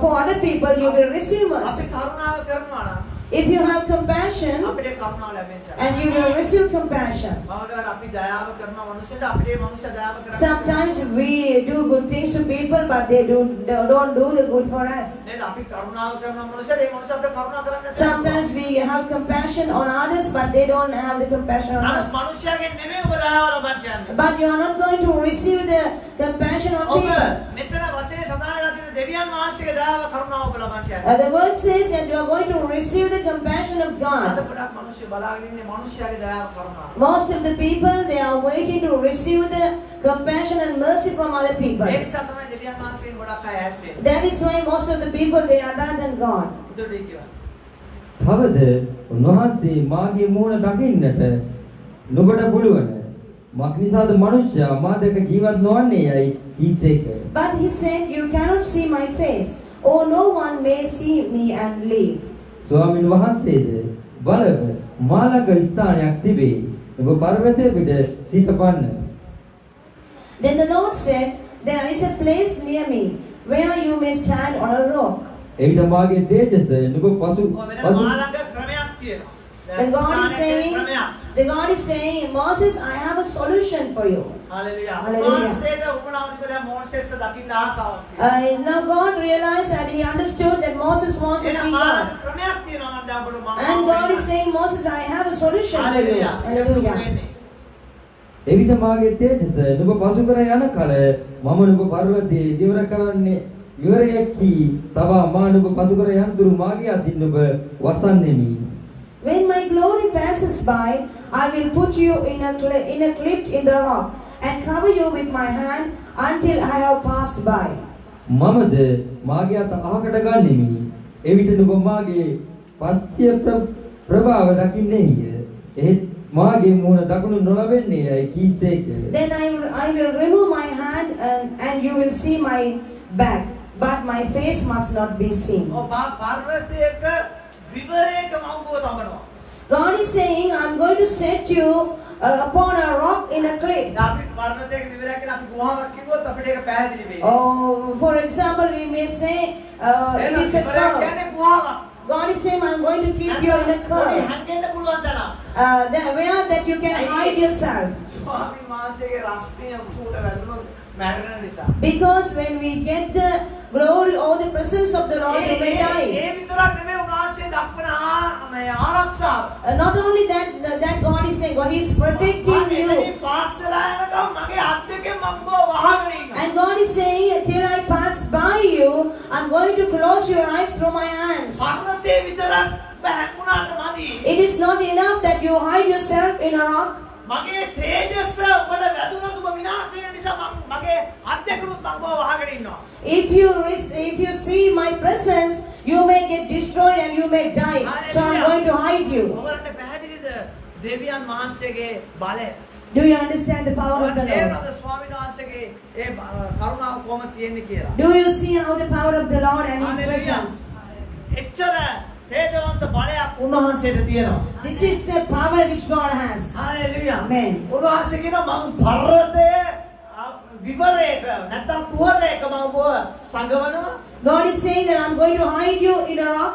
S1: for other people, you will receive
S2: අපි
S1: mercy.
S2: කරුණාව කරනවා නම්
S1: If you have compassion,
S2: අපිට කරුණාව ලැබෙන්න යනවා.
S1: and you will receive compassion.
S2: බවදා අපි දයාව කරන මනුස්සයට අපිට මනුස්ස දයාව කරන්න.
S1: Sometimes we do good things to people, but they don't do the good for us.
S2: නේද? අපි කරුණාව කරන මනුස්සයට ඒ මනුස්ස අපිට කරුණා කරන්න නැහැ.
S1: Sometimes we have compassion on others, but they don't have the compassion on
S2: නමුත්
S1: us.
S2: මනුස්සයාගෙන් නෙමෙයි ඔබ දයාව ලබන්න යන්නේ.
S1: But you are not going to receive the compassion on
S2: ඔබ
S1: people.
S2: මෙතන වචනේ සඳහන් වෙලා තියෙන දෙවියන් වහන්සේගේ දයාව කරුණාව ඔබ ලබන්න යන්නේ.
S1: The word says that you are going to receive the compassion of
S2: අද
S1: God.
S2: ගොඩක් මිනිස්සු බලාගෙන ඉන්නේ මනුස්සයාගේ දයාව කරුණාව.
S1: Most of the people, they are waiting to receive the compassion and mercy from other people.
S2: ඒ නිසා තමයි දෙවියන් වහන්සේගෙන් ගොඩක් අය ඈත් වෙන්නේ.
S1: That is why most of the people, they abandon God.
S2: උදේට කියනවා.
S3: තවද උන්වහන්සේ මාගේ මුහුණ දකින්නට නුඹට පුළුවන්. මක්නිසාද මනුෂ්‍යයා මා දැක ජීවත් නොවන්නේ යයි කීසේක.
S1: But he said, you cannot see my face, or no one may see me and live.
S3: ස්වාමීන් වහන්සේද බලව මා ළඟ ස්ථානයක් තිබේ. ඔබ පර්වතයේ පිට සිටපන්න.
S1: Then the Lord said, there is a place near me where you may stand on a rock.
S3: එවිට මාගේ තේජස නුඹ පසු
S2: ඔය වෙන මාළඟ ක්‍රමයක් තියෙනවා.
S1: The God is saying,
S2: ක්‍රමයක්.
S1: the God is saying, Moses, I have a solution for you.
S2: Hallelujah.
S1: Hallelujah.
S2: මෝසෙට උපනාම දීලා මෝසෙස් දකින්න ආසාවක් තියෙනවා.
S1: Now God realized that he understood that Moses wants to
S2: එන
S1: see
S2: මාළඟ
S1: God.
S2: ක්‍රමයක් තියෙනවා මම දැන් ඔබට
S1: And God is saying, Moses, I have a solution for you.
S2: Hallelujah.
S1: Hallelujah.
S3: එවිට මාගේ තේජස නුඹ පසු කර යන කල මම නුඹ පර්වතයේ දිවර කරන්නේ ඉවරයකි තව මා නුඹ පසු කර යන තුරු මාගේ අතින් නුඹ වසන්නෙමි.
S1: When my glory passes by, I will put you in a cleft in the rock and cover you with my hand until I have passed by.
S3: මමද මාගේ අත අහකට ගන්නෙමි. එවිට නුඹ මාගේ පස්තිය ප්‍රභාව දකින්නේය. එහෙත් මාගේ මුහුණ දකුණු නොලබන්නේ යයි කීසේක.
S1: Then I will remove my hand and you will see my back, but my face must not be seen.
S2: ඔබ පර්වතයක විවරයක මවුව තබනවා.
S1: God is saying, I'm going to set you upon a rock in a cliff.
S2: අපි පර්වතයක විවරයක් කියන අපි ගුහාවක් කිව්වොත් අපිට ඒක පැහැදිලි වෙයි.
S1: Oh, for example, we may say it is a
S2: විවරයක්
S1: cave.
S2: කියන්නේ ගුහාවක්.
S1: God is saying, I'm going to keep you in a
S2: පොඩි
S1: curve.
S2: හැංගෙන්න පුළුවන් තරම්.
S1: Where that you can hide yourself.
S2: ස්වාමීන් වහන්සේගේ රස්නිය මුහුට වැදුනොත් මැරෙන නිසා.
S1: Because when we get the glory or the presence of the Lord, you may die.
S2: ඒ විතරක් නෙමෙයි උන්වහන්සේ දක්වන මේ ආරක්ෂාව.
S1: Not only that God is saying, God is protecting you.
S2: මෙතනින් පාස්සලා යනකම් මගේ අත් දෙකෙන් මම ඔබ වහගෙන ඉන්නවා.
S1: And God is saying, till I pass by you, I'm going to close your eyes through my hands.
S2: පර්වතේ විතරක් බහැකුණාට මදි.
S1: It is not enough that you hide yourself in a rock.
S2: මගේ තේජස ඔබට වැදුනොත් ඔබ විනාශ වෙන නිසා මගේ අත් දෙකනුත් මම ඔබ වහගෙන ඉන්නවා.
S1: If you see my presence, you may get destroyed and you may die. So I'm going to hide you.
S2: ඔබට පැහැදිලිද දෙවියන් වහන්සේගේ බලය?
S1: Do you understand the power of the Lord?
S2: තේරෙනවද ස්වාමීන් වහන්සේගේ ඒ කරුණාව කොහොමද තියෙන්නේ කියලා?
S1: Do you see how the power of the Lord and His presence?
S2: එච්චර තේජවන්ත බලයක් උන්වහන්සේට තියෙනවා.
S1: This is the power which God has.
S2: Hallelujah.
S1: Amen.
S2: උන්වහන්සේ කියනවා මම පර්වතයේ විවරයක නැත්නම් කුහරයක මම ඔබ සංගවනවා.
S1: God is saying that I'm going to hide you in a rock.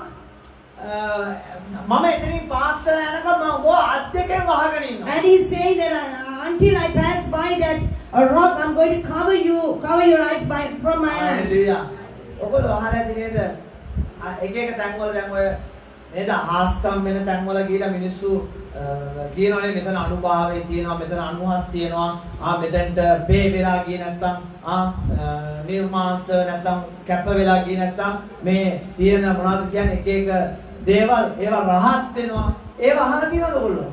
S2: මම එතනින් පාස්සලා යනකම් මම ඔබ අත් දෙකෙන් වහගෙන ඉන්නවා.
S1: And He's saying that until I pass by that rock, I'm going to cover your eyes from my hands.
S2: Hallelujah. ඔබ අහලා ඇති නේද? එක එක තැන්වල දැන් ඔය නේද ආස්කම් වෙන තැන්වල ගිහිලා මිනිස්සු කියනවානේ මෙතන අනුභවයේ තියෙනවා මෙතන අනුහස් තියෙනවා මෙතෙන්ට පේ වෙලා ගියේ නැත්තම් නිර්මාංශ නැත්තම් කැප වෙලා ගියේ නැත්තම් මේ තියෙන මොනවද කියන්නේ එක එක දේවල් ඒවා රහත් වෙනවා ඒවා අහලා තියෙනවද ඔයගොල්ලෝ?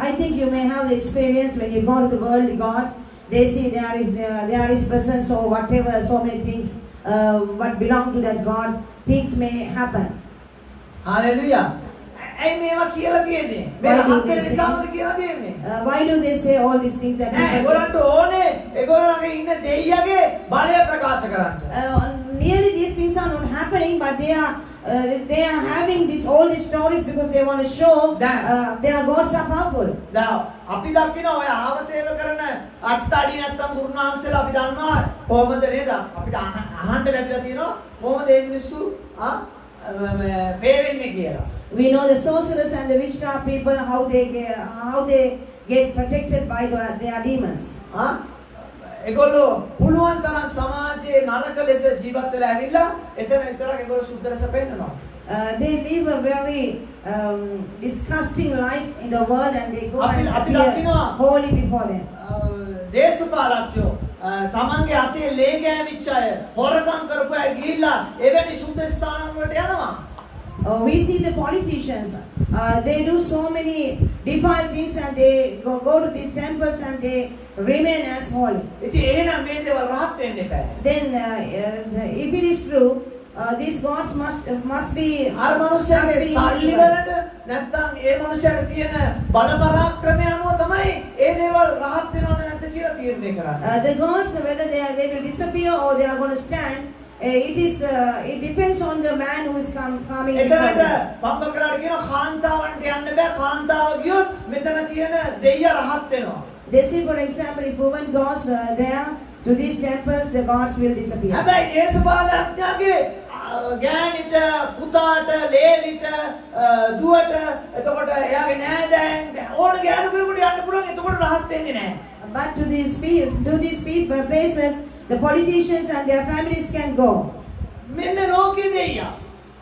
S1: I think you may have the experience when you go to the world, God, they see there is presence or whatever, so many things what belong to that God, things may happen.
S2: Hallelujah. ඇයි මේවා කියලා තියෙන්නේ? මේ රහත් වෙන නිසාමද කියලා තියෙන්නේ?
S1: Why do they say all these things that
S2: ඒගොල්ලන්ට ඕනේ ඒගොල්ලන්ගේ ඉන්න දෙයියගේ බලය ප්‍රකාශ කරන්න.
S1: Nearly these things are not happening, but they are having all these stories because they want to show their gods are powerful.
S2: දැන් අපි දකිනවා ඔය ආවතේව කරන අට්ටඩි නැත්තම් ගුරුනාංශලා අපි දන්නවා කොහොමද නේද? අපිට අහන්න ලැබිලා තියෙනවා කොහොමද මේ මිනිස්සු මේ වෙන්නේ කියලා.
S1: We know the sorcerers and the witchcraft people how they get protected by their demons.
S2: ඒගොල්ලෝ පුළුවන් තරම් සමාජයේ නරක ලෙස ජීවත් වෙලා ඇවිල්ලා එතන විතරක් ඒගොල්ලෝ සුද්ධ ලෙස පෙන්නනවා.
S1: They live a very disgusting life in the world and they go and appear holy before them.
S2: දේශපාලකයෝ තමන්ගේ අතේ ලේ ගෑවිච්ච අය හොරකම් කරපු අය ගිහිල්ලා එවැනි සුද්ධ ස්ථාන වලට යනවා.
S1: We see the politicians, they do so many defiled things and they go to these temples and they remain as holy.
S2: ඉතින් එහෙනම් මේ දේවල් රහත් වෙන්න එපා.
S1: Then if it is true, these gods must be
S2: අර මනුස්සයාගේ සල්ලි වලට නැත්නම් ඒ මනුස්සයාට තියෙන බල පරාක්‍රමය අනුව තමයි ඒ දේවල් රහත් වෙනවද නැද්ද කියලා තීරණය කරන්නේ.
S1: The gods, whether they will disappear or they are going to stand, it depends on the man who is coming.
S2: එතනට පම්බකරාට කියන කාන්තාවන්ට යන්න බෑ. කාන්තාව ගියොත් මෙතන තියෙන දෙයිය රහත් වෙනවා.
S1: They say, for example, if woman goes there to these temples, the gods will disappear.
S2: හැබැයි දේශපාලඥයාගේ ගෑනිට පුතාට ලේලිට දුවට එතකොට එයාගේ නෑදෑයන් ඕන ගෑනුවෙකුට යන්න පුළුවන්. එතකොට රහත් වෙන්නේ නෑ.
S1: But to these people places, the politicians and their families can go.
S2: මෙන්න ලෝකේ දෙයියා.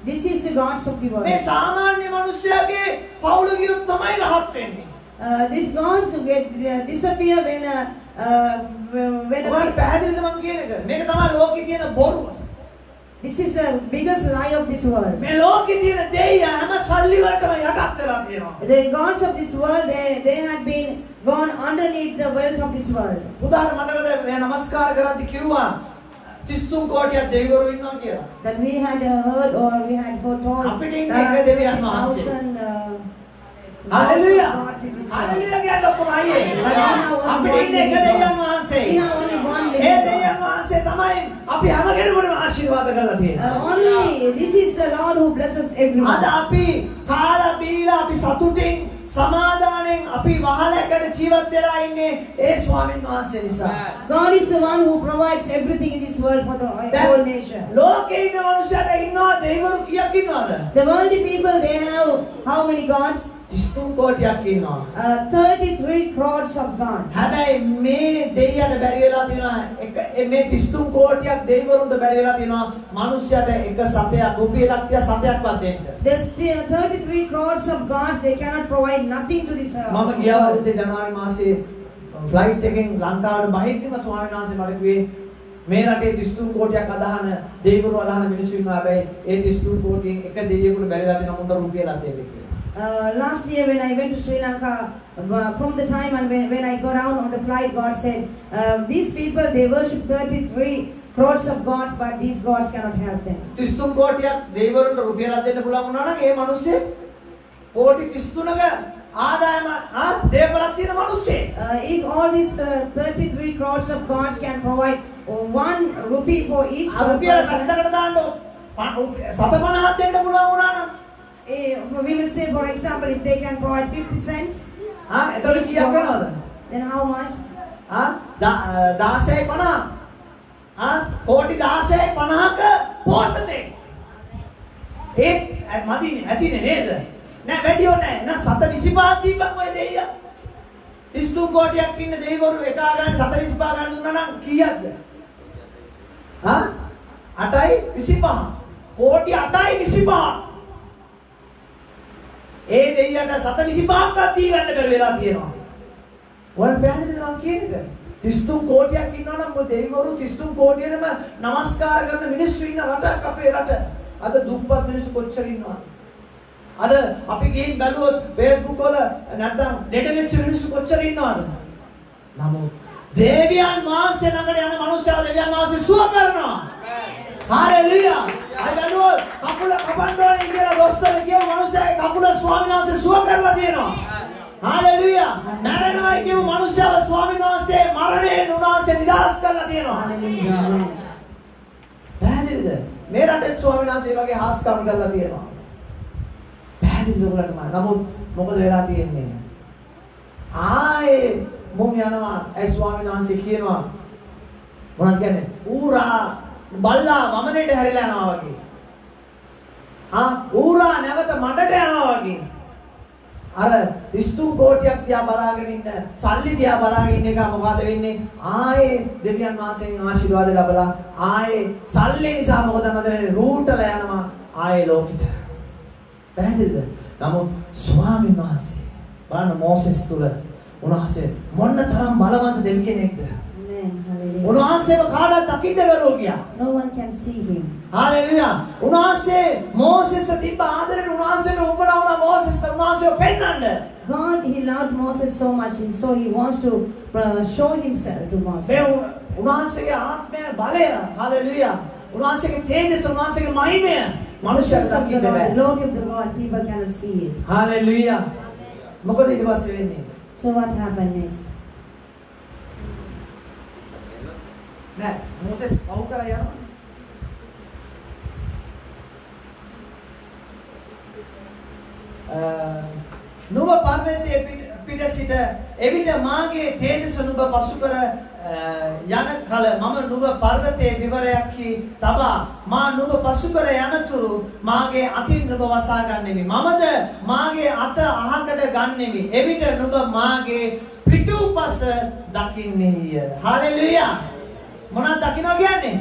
S1: This is the gods of the world.
S2: මේ සාමාන්‍ය මිනිස්සයාගේ පවුල ගියොත් තමයි රහත් වෙන්නේ.
S1: These gods disappear when
S2: ඔයාලට පැහැදිලිද මම කියන එක? මේක තමයි ලෝකේ තියෙන බොරුව.
S1: This is the biggest lie of this world.
S2: මේ ලෝකේ තියෙන දෙයියා හැම සල්ලි වලටම යටත් වෙලා තියෙනවා.
S1: The gods of this world, they had been gone underneath the wealth of this world.
S2: උදාහරණ මතකද මේ නමස්කාර කරද්දි කිව්වා 33 කෝටියක් දෙවිවරු ඉන්නවා කියලා.
S1: That we had heard or we had foretold
S2: අපිට ඉන්නේ එක දෙවියන් වහන්සේ.
S1: 1,000
S2: Hallelujah.
S1: gods in this world.
S2: Hallelujah කියන ඔක්කොම අයියේ. අපිට ඉන්නේ එක දෙවියන් වහන්සේ.
S1: We have only one
S2: A
S1: living God.
S2: දෙවියන් වහන්සේ තමයි අපි හැම කෙනෙකුටම ආශිර්වාද කරලා තියෙන්නේ.
S1: Only this is the Lord who blesses everyone.
S2: අද අපි කාලා බීලා අපි සතුටින් සමාදානෙන් අපි වහලකට ජීවත් වෙලා ඉන්නේ ඒ ස්වාමීන් වහන්සේ නිසා.
S1: God is the one who provides everything in this world for the whole nation.
S2: ලෝකේ ඉන්න මනුස්සයලා ඉන්නවා දෙවිවරු කීයක් ඉන්නවද?
S1: The worldly people, they have how many gods?
S2: 33 කෝටියක් ඉන්නවා.
S1: 33 crores of gods.
S2: හැබැයි මේ දෙයියට බැරි වෙලා තියෙනවා මේ 33 කෝටියක් දෙවිවරුන්ට බැරි වෙලා තියෙනවා මනුස්සයට එක සතයක් රුපියලක් තියා සතයක්වත් දෙන්න.
S1: There's still 33 crores of gods, they cannot provide nothing to this
S2: මම ගිය අවුරුද්දේ ජනවාරි මාසේ ෆ්ලයිට් එකෙන් ලංකාවට බහිද්දිම ස්වාමීන් වහන්සේ මට කිව්වේ මේ රටේ 33 කෝටියක් අදහන දෙවිවරු අදහන මිනිස්සු ඉන්නවා හැබැයි ඒ 33 කෝටියෙන් එක දෙවියෙකුට බැරිලා තියෙනවා මුන්ට රුපියලක් දෙන්න කියලා.
S1: Last year when I went to Sri Lanka, from the time and when I got down on the flight, God said, these people, they worship 33 crores of gods, but these gods cannot help them.
S2: 33 කෝටියක් දෙවිවරුන්ට රුපියලක් දෙන්න පුළුවන් වුණා නම් ඒ මිනිස්සේ කෝටි 33ක ආදායම දේපලක් තියෙන මිනිස්සේ.
S1: If all these 33 crores of gods can provide 1 rupee for each
S2: රුපියල
S1: person,
S2: සතකට දාන්න 750ක් දෙන්න පුළුවන් වුණා නම්
S1: we will say, for example, if they can provide 50 cents,
S2: එතකොට කීයක් වෙනවද?
S1: then how much?
S2: 1650 කෝටි 1650ක පෝසතේ ඒ මදිනේ ඇතිනේ නේද? නෑ වැඩියෝ නෑ. එහෙනම් 725ක් දීපන් ඔය දෙයියා. 33 කෝටියක් ඉන්න දෙවිවරු එකා ගන්න 725 ගන්න දුන්නා නම් කීයක්ද? 8.25. කෝටි 8.25. ඒ දෙයියට 725ක් දී ගන්න බැරි වෙලා තියෙනවා. ඔයාලා පැහැදිලිද මම කියන්නේ? 33 කෝටියක් ඉන්නවා නම් ඔය දෙවිවරු 33 කෝටියෙම নমස්කාර කරන මිනිස්සු ඉන්න රටක් අපේ රට. අද දුප්පත් මිනිස්සු කොච්චර ඉන්නවද? අද අපි ගිහින් බැලුවොත් Facebook වල නැත්නම් ඩෙඩ වෙච්ච මිනිස්සු කොච්චර ඉන්නවද? නමුත් දෙවියන් වහන්සේ ළඟට යන මනුස්සයා දෙවියන් වහන්සේ සුව කරනවා. හalleluya. අය බැලුවොත් කකුල කපන්න ඕනේ කියලා දොස්තර කියව මනුස්සයාගේ කකුල ස්වාමීන් වහන්සේ සුව කරලා තියෙනවා. හalleluya. මරණයයි කියව මනුස්සයාව ස්වාමීන් වහන්සේ මරණයෙන් උන්වහන්සේ නිදහස් කරලා තියෙනවා.
S1: Hallelujah.
S2: පැහැදිලිද? මේ රටේ ස්වාමීන් වහන්සේ වගේ හාස්කම් කරලා තියෙනවා. පැහැදිලිද ඔයගලට? නමුත් මොකද වෙලා තියෙන්නේ? ආයේ මොම් යනවා ඒ ස්වාමීන් වහන්සේ කියනවා මොනවද කියන්නේ? ඌරා බල්ලා වමනේට හැරිලා යනවා වගේ. ඌරා නැවත මඩට යනවා වගේ. අර 33 කෝටියක් දිහා බලාගෙන ඉන්න සල්ලි දිහා බලාගෙන ඉන්න එක මොකද වෙන්නේ? ආයේ දෙවියන් වහන්සේගෙන් ආශිර්වාද ලැබලා ආයේ සල්ලි නිසා මොකද මදරේ රූටලා යනවා ආයේ ලෝකෙට. පැහැදිලිද? නමුත් ස්වාමීන් වහන්සේ බලන්න මෝසෙස් තුල උන්වහන්සේ මොන තරම් බලවන්ත දෙවි කෙනෙක්ද? උන්වහන්සේව කාටවත් දකින්න බැරුව ගියා.
S1: No one can see him.
S2: Hallelujah. උන්වහන්සේ මෝසෙස් තිබ්බ ආදරේ උන්වහන්සේට උඹලා වුණා මෝසෙස් උන්වහන්සේව පෙන්වන්න.
S1: God, he loved Moses so much, and so he wants to show himself to Moses.
S2: මේ උන්වහන්සේගේ ආත්මය බලය හalleluya. උන්වහන්සේගේ තේජස උන්වහන්සේගේ මහිමය මනුෂ්‍යයන්ට දකින්න බෑ.
S1: The glory of the Lord, people cannot see it.
S2: Hallelujah. මොකද ඊට පස්සේ වෙන්නේ?
S1: So what happened next?
S2: නෑ මෝසෙස් පව් කරලා යනවා. නුඹ පර්වතයේ පිට සිට එවිට මාගේ තේජස නුඹ පසු කර යන කල මම නුඹ පර්වතයේ විවරයක්හි තබා මා නුඹ පසු කර යනතුරු මාගේ අතින් නුඹ වසා ගන්නෙමි. මමද මාගේ අත අහකට ගන්නෙමි. එවිට නුඹ මාගේ පිටුපස දකින්නේය. හalleluya. මොනවද දකින්න කියන්නේ?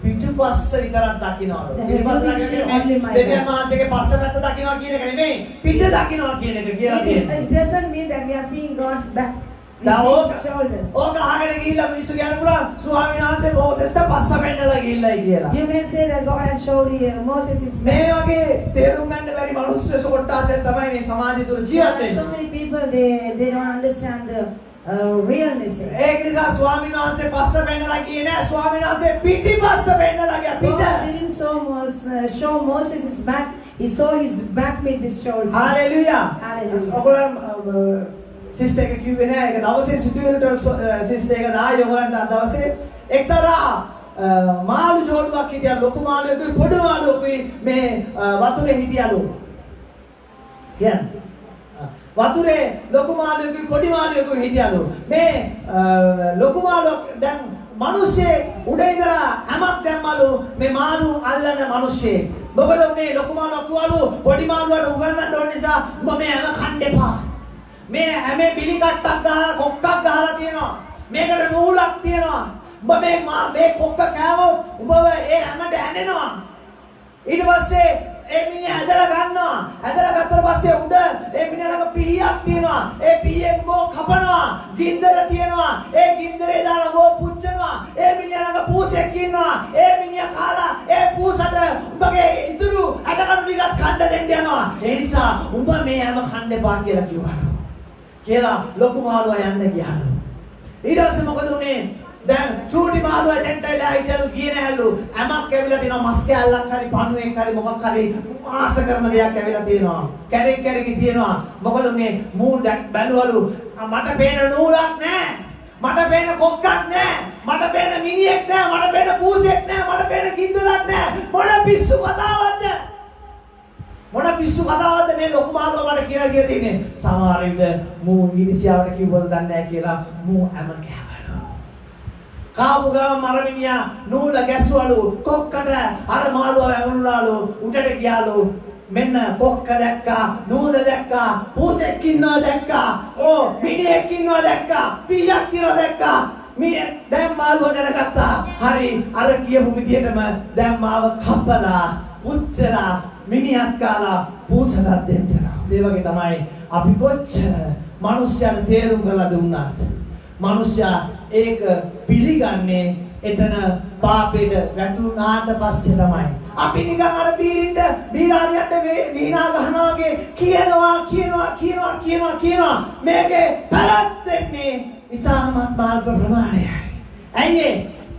S2: පිටුපස්ස විතරක් දකින්නවලු. පිටුපස්ස කියන්නේ දෙවියන් වහන්සේගේ පස්ස පැත්ත දකින්නවා කියන එක නෙමෙයි. පිට දකින්නවා කියන එක කියලා තියෙනවා.
S1: It doesn't mean that we are seeing God's back. We
S2: Now,
S1: see his shoulders.
S2: ඕක අහගෙන ගිහිල්ලා මිනිස්සු කියන්න පුළුවන් ස්වාමීන් වහන්සේ මෝසෙස්ට පස්ස පෙන්නලා ගිහිල්ලායි කියලා.
S1: You may say that God has showed Moses his
S2: මේ
S1: back.
S2: වගේ තේරුම් ගන්න බැරි මිනිස්සු කොට්ටාසෙන් තමයි මේ සමාජය තුල ජීවත්
S1: So
S2: වෙන්නේ.
S1: many people, they don't understand the realness.
S2: ඒක නිසා ස්වාමීන් වහන්සේ පස්ස පෙන්නලා ගියේ නෑ. ස්වාමීන් වහන්සේ පිටිපස්ස පෙන්නලා ගියා. පිට.
S1: God didn't show Moses his back. He saw his back means his shoulder.
S2: Hallelujah.
S1: Hallelujah.
S2: ඔයගොල්ලන් sister එක කිව්වේ නෑ ඒක දවසේ සිටුවලට සිස්ටර් එක දායි ඔයගොල්ලන්ට දවසේ එක්තරා මාළු ජෝඩුවක් හිටියා ලොකු මාළුවෙකුයි පොඩි මාළුවෙකුයි මේ වතුරේ හිටියලු. කියන්නේ වතුරේ ලොකු මාළුවෙකුයි පොඩි මාළුවෙකුයි හිටියලු. මේ ලොකු මාළුවා දැන් මිනිස්සේ උඩ ඉඳලා හැමක් දැම්මලු මේ මාළු අල්ලන මිනිස්සේ. මොකද උනේ ලොකු මාළුවා කිව්වලු පොඩි මාළුවාට උගන්නන්න ඕන නිසා උඹ මේ හැම කන්න එපා. මේ හැම බිලි කට්ටක් ගහලා කොක්කක් ගහලා තියෙනවා. මේකට නූලක් තියෙනවා. උඹ මේ කොක්ක කෑවොත් උඹව ඒ හැමට ඇනෙනවා. ඊට පස්සේ ඒ මිනිහ ඇදලා ගන්නවා. ඇදලා ගත්තට පස්සේ උඩ ඒ මිනිහ ළඟ පීයක් තියෙනවා. ඒ පීයෙන් උඹව කපනවා. ගින්දර තියෙනවා. ඒ ගින්දරේ දාලා උඹව පුච්චනවා. ඒ මිනිහ ළඟ පූසෙක් ඉන්නවා. ඒ මිනිහ කාලා ඒ පූසට උඹගේ ඉතුරු අඩකණු ටිකක් කන්න දෙන්න යනවා. ඒ නිසා උඹ මේ හැම කන්න එපා කියලා කිව්වා. කියලා ලොකු මාළුවා යන්න ගියාලු. ඊට පස්සේ මොකද උනේ? දැන් චූටි මාළුවා දෙන්ටලා හිටලු ගියේ නැහැලු. හැමක් ඇවිල්ලා තිනවා මස් කෑල්ලක් හරි පණුවෙක් හරි මොකක් හරි ආස කරන දෙයක් ඇවිල්ලා තියෙනවා. කැරෙක් කැරෙකි තියෙනවා. මොකද උනේ මූල් බැලුවලු මට පේන නූලක් නැහැ. මට පේන කොක්කක් නැහැ. මට පේන මිනිහෙක් නැහැ. මට පේන පූසෙක් නැහැ. මට පේන ගින්දරක් නැහැ. මොන පිස්සු කතාවක්ද? මොන පිස්සු කතාවක්ද මේ ලොකු මාළුවා මට කියලා තියෙන්නේ. සමහර විට මූ ඉරිසියාවට කිව්වද දන්නේ නැහැ කියලා මූ හැම කෑවලු. කාපු ගම මරමිනියා නූල ගැස්සුවලු කොක්කට අර මාළුවා වැමුණාලු උඩට ගියාලු. මෙන්න කොක්ක දැක්කා නූල දැක්කා පූසෙක් ඉන්නවා දැක්කා ඕ මිනිහෙක් ඉන්නවා දැක්කා පීයක් තියනවා දැක්කා මේ දැන් මාළුවා දැනගත්තා. හරි අර කියපු විදිහටම දැන් මාව කපලා පුච්චලා මිනිහක් කාලා පූසකට දෙන්නවා. මේ වගේ තමයි අපි කොච්චර මිනිස්යාට තේරුම් කරලා දුන්නාත් මිනිස්යා ඒක පිළිගන්නේ එතන පාපෙට වැටුණාට පස්සේ තමයි. අපි නිකන් අර බීරාරියට වීණා ගහනවා වගේ කියනවා මේකේ පැවැත්වෙන්නේ ඉතාමත් මාර්ග ප්‍රමාණයයි. ඇයි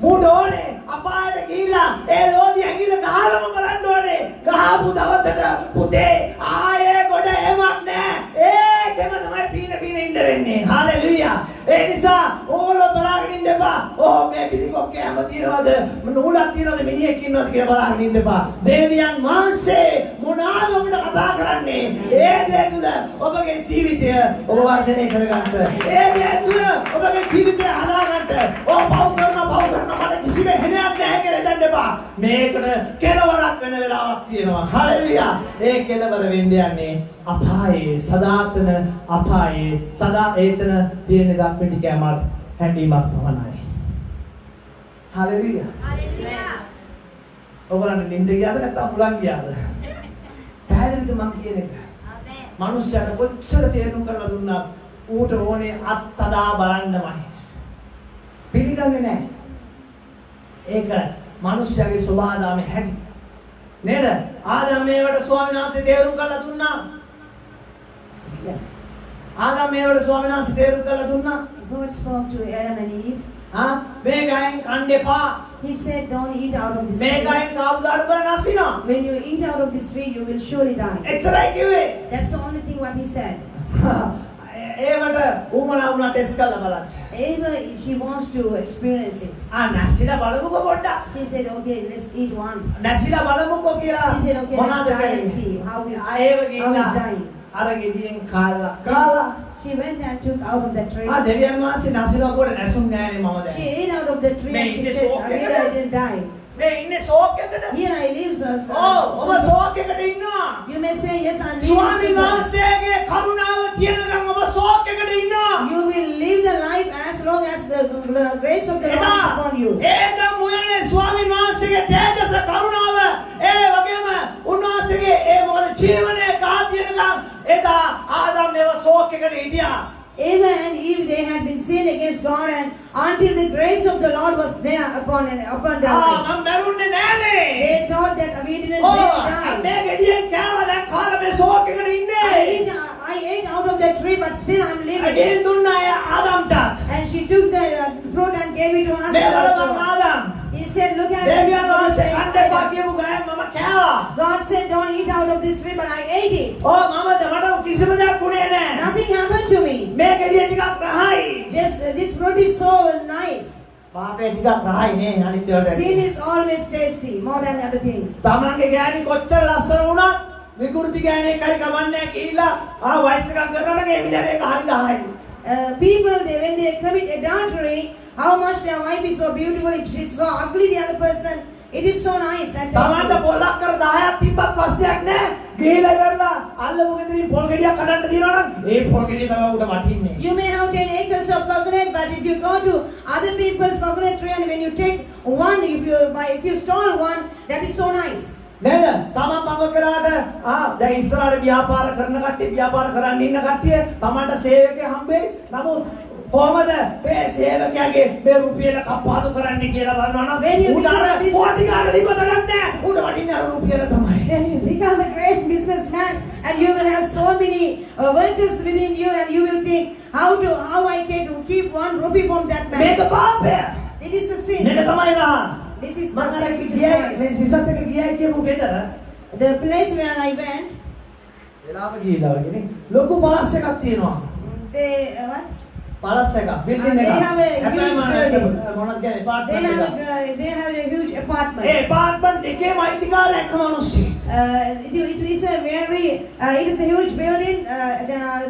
S2: මූට ඕනේ අපායට ගිහිල්ලා ඒ ලෝදි ඇඟිල්ල ගහලම බලන්න ඕනේ. ගහපු දවසට පුතේ ආයේ ගොඩ එමක් නෑ. ඒකම තමයි පීන ඉන්න වෙන්නේ. හාලෙලූයා. ඒ නිසා ඕගොල්ලෝ බලාගෙන ඉන්න එපා. ඕ මේ පිළිකොක්කේ හැම තියනවද? නූලක් තියනවද? මිනිහෙක් ඉන්නවද කියලා බලාගෙන ඉන්න එපා. දේවියන් වහන්සේ මොනවාද අපිට කතා කරන්නේ? ඒ දේ තුල ඔබගේ ජීවිතය ඔබ වර්ධනය කරගන්න. ඒ දේ තුල ඔබගේ ජීවිතය හදාගන්න. ඕ පව් කරනවා මට කිසිම හැනයක් නැහැ කියලා හිතන්න එපා. මේකට කෙලවරක් වෙන වෙලාවක් තියෙනවා. හalleluya. ඒ කෙලවර වෙන්න යන්නේ අපායේ සදාතන අපායේ සදා ඒතන තියෙන ධර්මෙටි කැමත් හැඬීමක් පමණයි. හalleluya.
S4: හalleluya.
S2: ඔබලන්නේ නින්ද ගියාද නැත්නම් මුලන් ගියාද? පැහැදිලිද මං කියන එක?
S4: ආමේන්.
S2: මනුස්සයාට කොච්චර තේරුම් කරලා දුන්නා ඌට ඕනේ අත්දා බලන්නමයි. පිළිගන්නේ නැහැ. ඒක මනුෂ්‍යයාගේ ස්වභාවය හැටි නේද? ආදම් මේවට ස්වාමීන් වහන්සේ තේරුම් කරලා දුන්නා. ආදම් මේවට ස්වාමීන් වහන්සේ තේරුම් කරලා දුන්නා.
S1: God spoke to Adam and Eve.
S2: මේකෙන් කන්න එපා.
S1: He said, don't eat out of this tree.
S2: මේකෙන් කාපු දාඩු බල නැසිනා.
S1: When you eat out of this tree, you will surely die.
S2: එච්චරයි කිව්වේ.
S1: That's the only thing what he said.
S2: ඒවට උමනා වුණා ටෙස්ට් කරලා බලන්න.
S1: Eva, she wants to experience it.
S2: නැසිලා බලමුකෝ පොඩ්ඩක්.
S1: She said, okay, let's eat one.
S2: නැසිලා බලමුකෝ කියලා.
S1: She said, okay, let's try and see how
S2: ඒව
S1: he's
S2: ගිහින්
S1: dying.
S2: අර ගෙඩියෙන් කාලා
S1: She went and took out of the tree.
S2: දෙවියන් වහන්සේ නැසිලා කොට නැසුම් නෑනේ මම දැන්.
S1: She ate out of the tree
S2: Man,
S1: and she
S2: this
S1: said,
S2: walk-
S1: I didn't die.
S2: මේ ඉන්නේ ෂෝක් එකකට.
S1: Here I live, sir.
S2: ඔබ ෂෝක් එකට ඉන්නවා.
S1: You may say, yes, I'm
S2: ස්වාමීන්
S1: living.
S2: වහන්සේගේ කරුණාව තියෙනකම් ඔබ ෂෝක් එකට ඉන්නවා.
S1: You will live the life as long as the grace of the Lord is upon you.
S2: ඒක මොනේ ස්වාමීන් වහන්සේගේ තේජස කරුණාව ඒ වගේම උන්වහන්සේගේ ඒ මොකද ජීවනයේ කා තියෙනකම් එදා ආදම් මේව ෂෝක් එකට හිටියා.
S1: Eva and Eve, they had been sinned against God, and until the grace of the Lord was there upon their life.
S2: මම දරුන්නේ නෑනේ.
S1: They thought that we didn't really die.
S2: මේ ගෙඩියෙන් කෑවා දැන් කාලා මේ ෂෝක් එකට ඉන්නේ.
S1: I ate out of the tree, but still I'm living.
S2: ගෙඩියෙන් දුන්නා ආදම්ටත්.
S1: And she took the fruit and gave it to us
S2: මේ බලන්න
S1: also.
S2: Adam
S1: He said, look at
S2: දෙවියන් වහන්සේ
S1: this.
S2: කන්න එපා කියපු ගෑම මම කෑවා.
S1: God said, don't eat out of this tree, but I ate it.
S2: මට කිසිම දෙයක් වුණේ නැහැ.
S1: Nothing happened to me.
S2: මේ ගෙඩිය ටිකක් රහයි.
S1: This fruit is so nice.
S2: පාපේ ටිකක් රහයි නේ අනිත් ඒවාට.
S1: Sin is always tasty, more than other things.
S2: තමන්ගේ ගෑණි කොච්චර ලස්සන වුණත් විකෘති ගෑණි එකයි කමන්නේ කියලා වයස් එකක් කරනකොට ඒ විදිහට ඒක හරි රහයි.
S1: People, when they commit adultery, how much their wife is so beautiful, if she's so ugly, the other person, it is so nice. And
S2: තමන්ට පොල්ලක් කර 10ක් තිබ්බත් ප්‍රශ්නයක් නැහැ. ගිහිලා ඉවරලා අල්ලපු ගෙදරින් පොල් ගෙඩියක් කඩන්න දිනනවා නම් ඒ පොල් ගෙඩිය තමයි උඩ වටින්නේ.
S1: You may have 10 acres of coconut, but if you go to other people's coconut tree and when you take one, if you stole one, that is so nice.
S2: නේද? තමන් මඟ කරාට දැන් ඉස්සරහට ව්‍යාපාර කරන කට්ටිය ව්‍යාපාර කරන්න ඉන්න කට්ටිය තමන්ට සේවකයෙක් හම්බෙයි. නමුත් කොහමද මේ සේවකයාගේ මේ රුපියල කපාදු කරන්න කියලා බලනවා නම් උඩ පොඩිකාර දීපත ගන්නෑ. උඩ වටින්නේ අර රුපියල තමයි.
S1: When you become a great businessman and you will have so many workers within you and you will think how I can keep 1 rupee from that man.
S2: මේක පාපය.
S1: It is a sin.
S2: නේද තමයි නා.
S1: This is
S2: මම
S1: nothing which is
S2: ගියයි
S1: nice.
S2: මේ සිසත් එක ගියයි කියපු ගෙදර
S1: The place where I went,
S2: වෙලාව ගිහිලා වගේ නේ. ලොකු පළස් එකක් තියෙනවා.
S1: they what?
S2: පළස් එකක් බිල්ඩින්
S1: They
S2: එකක්.
S1: have a huge building.
S2: මොනවද කියන්නේ
S1: They
S2: apartment
S1: have
S2: එකක්.
S1: they have a huge apartment.
S2: A apartment එකේ අයිතිකාරය එක්ක මිනිස්සු.
S1: It is a huge building.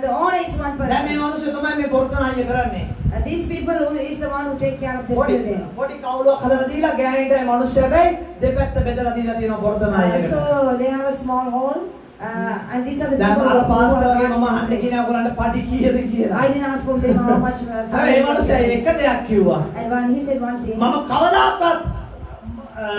S1: The owner is one
S2: දැන් මේ
S1: person.
S2: මිනිස්සු තමයි මේ පොර්තනාය කරන්නේ.
S1: These people who is the one who take care of the building.
S2: පොඩි කවුලක් හදලා දීලා ගෑනිටයි මිනිස්සුන්ටයි දෙපැත්ත බෙදලා දීලා තියෙනවා පොර්තනාය එකට.
S1: So they have a small hall. And these are the
S2: දැන්
S1: people
S2: අර
S1: who
S2: පාස්ටර්ගේ
S1: are.
S2: මම අහන්න කියන ඔයගොල්ලන්ට පඩි කීයද කියලා.
S1: I didn't ask from them how much.
S2: හැබැයි මේ මිනිස්සයා එක දෙයක් කිව්වා.
S1: And when he said one thing.
S2: මම කවදාකවත්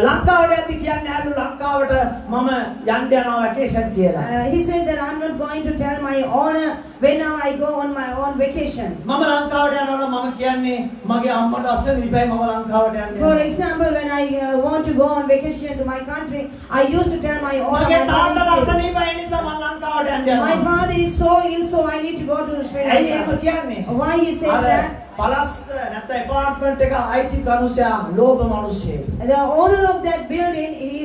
S2: ලංකාවට යද්දි කියන්නේ අලු ලංකාවට මම යන්න යනවා වැකේෂන් කියලා.
S1: He said that I'm not going to tell my owner when now I go on my own vacation.
S2: මම ලංකාවට යනකොට මම කියන්නේ මගේ අම්මට අසනීපයි මම ලංකාවට යන්නේ.
S1: For example, when I want to go on vacation to my country, I used to tell my owner
S2: මගේ
S1: my
S2: තාත්තට
S1: father is sick.
S2: අසනීපයි නිසා මම ලංකාවට යන්න
S1: My
S2: යනවා.
S1: father is so ill, so I need to go to Sri
S2: ඇයි එහෙම
S1: Lanka.
S2: කියන්නේ?
S1: Why he says that?
S2: පලස් නැත්නම් ඇපාර්ට්මන්ට් එක අයිති කනුසයා ලෝභ මිනිස්සෙක්.
S1: The owner of that building he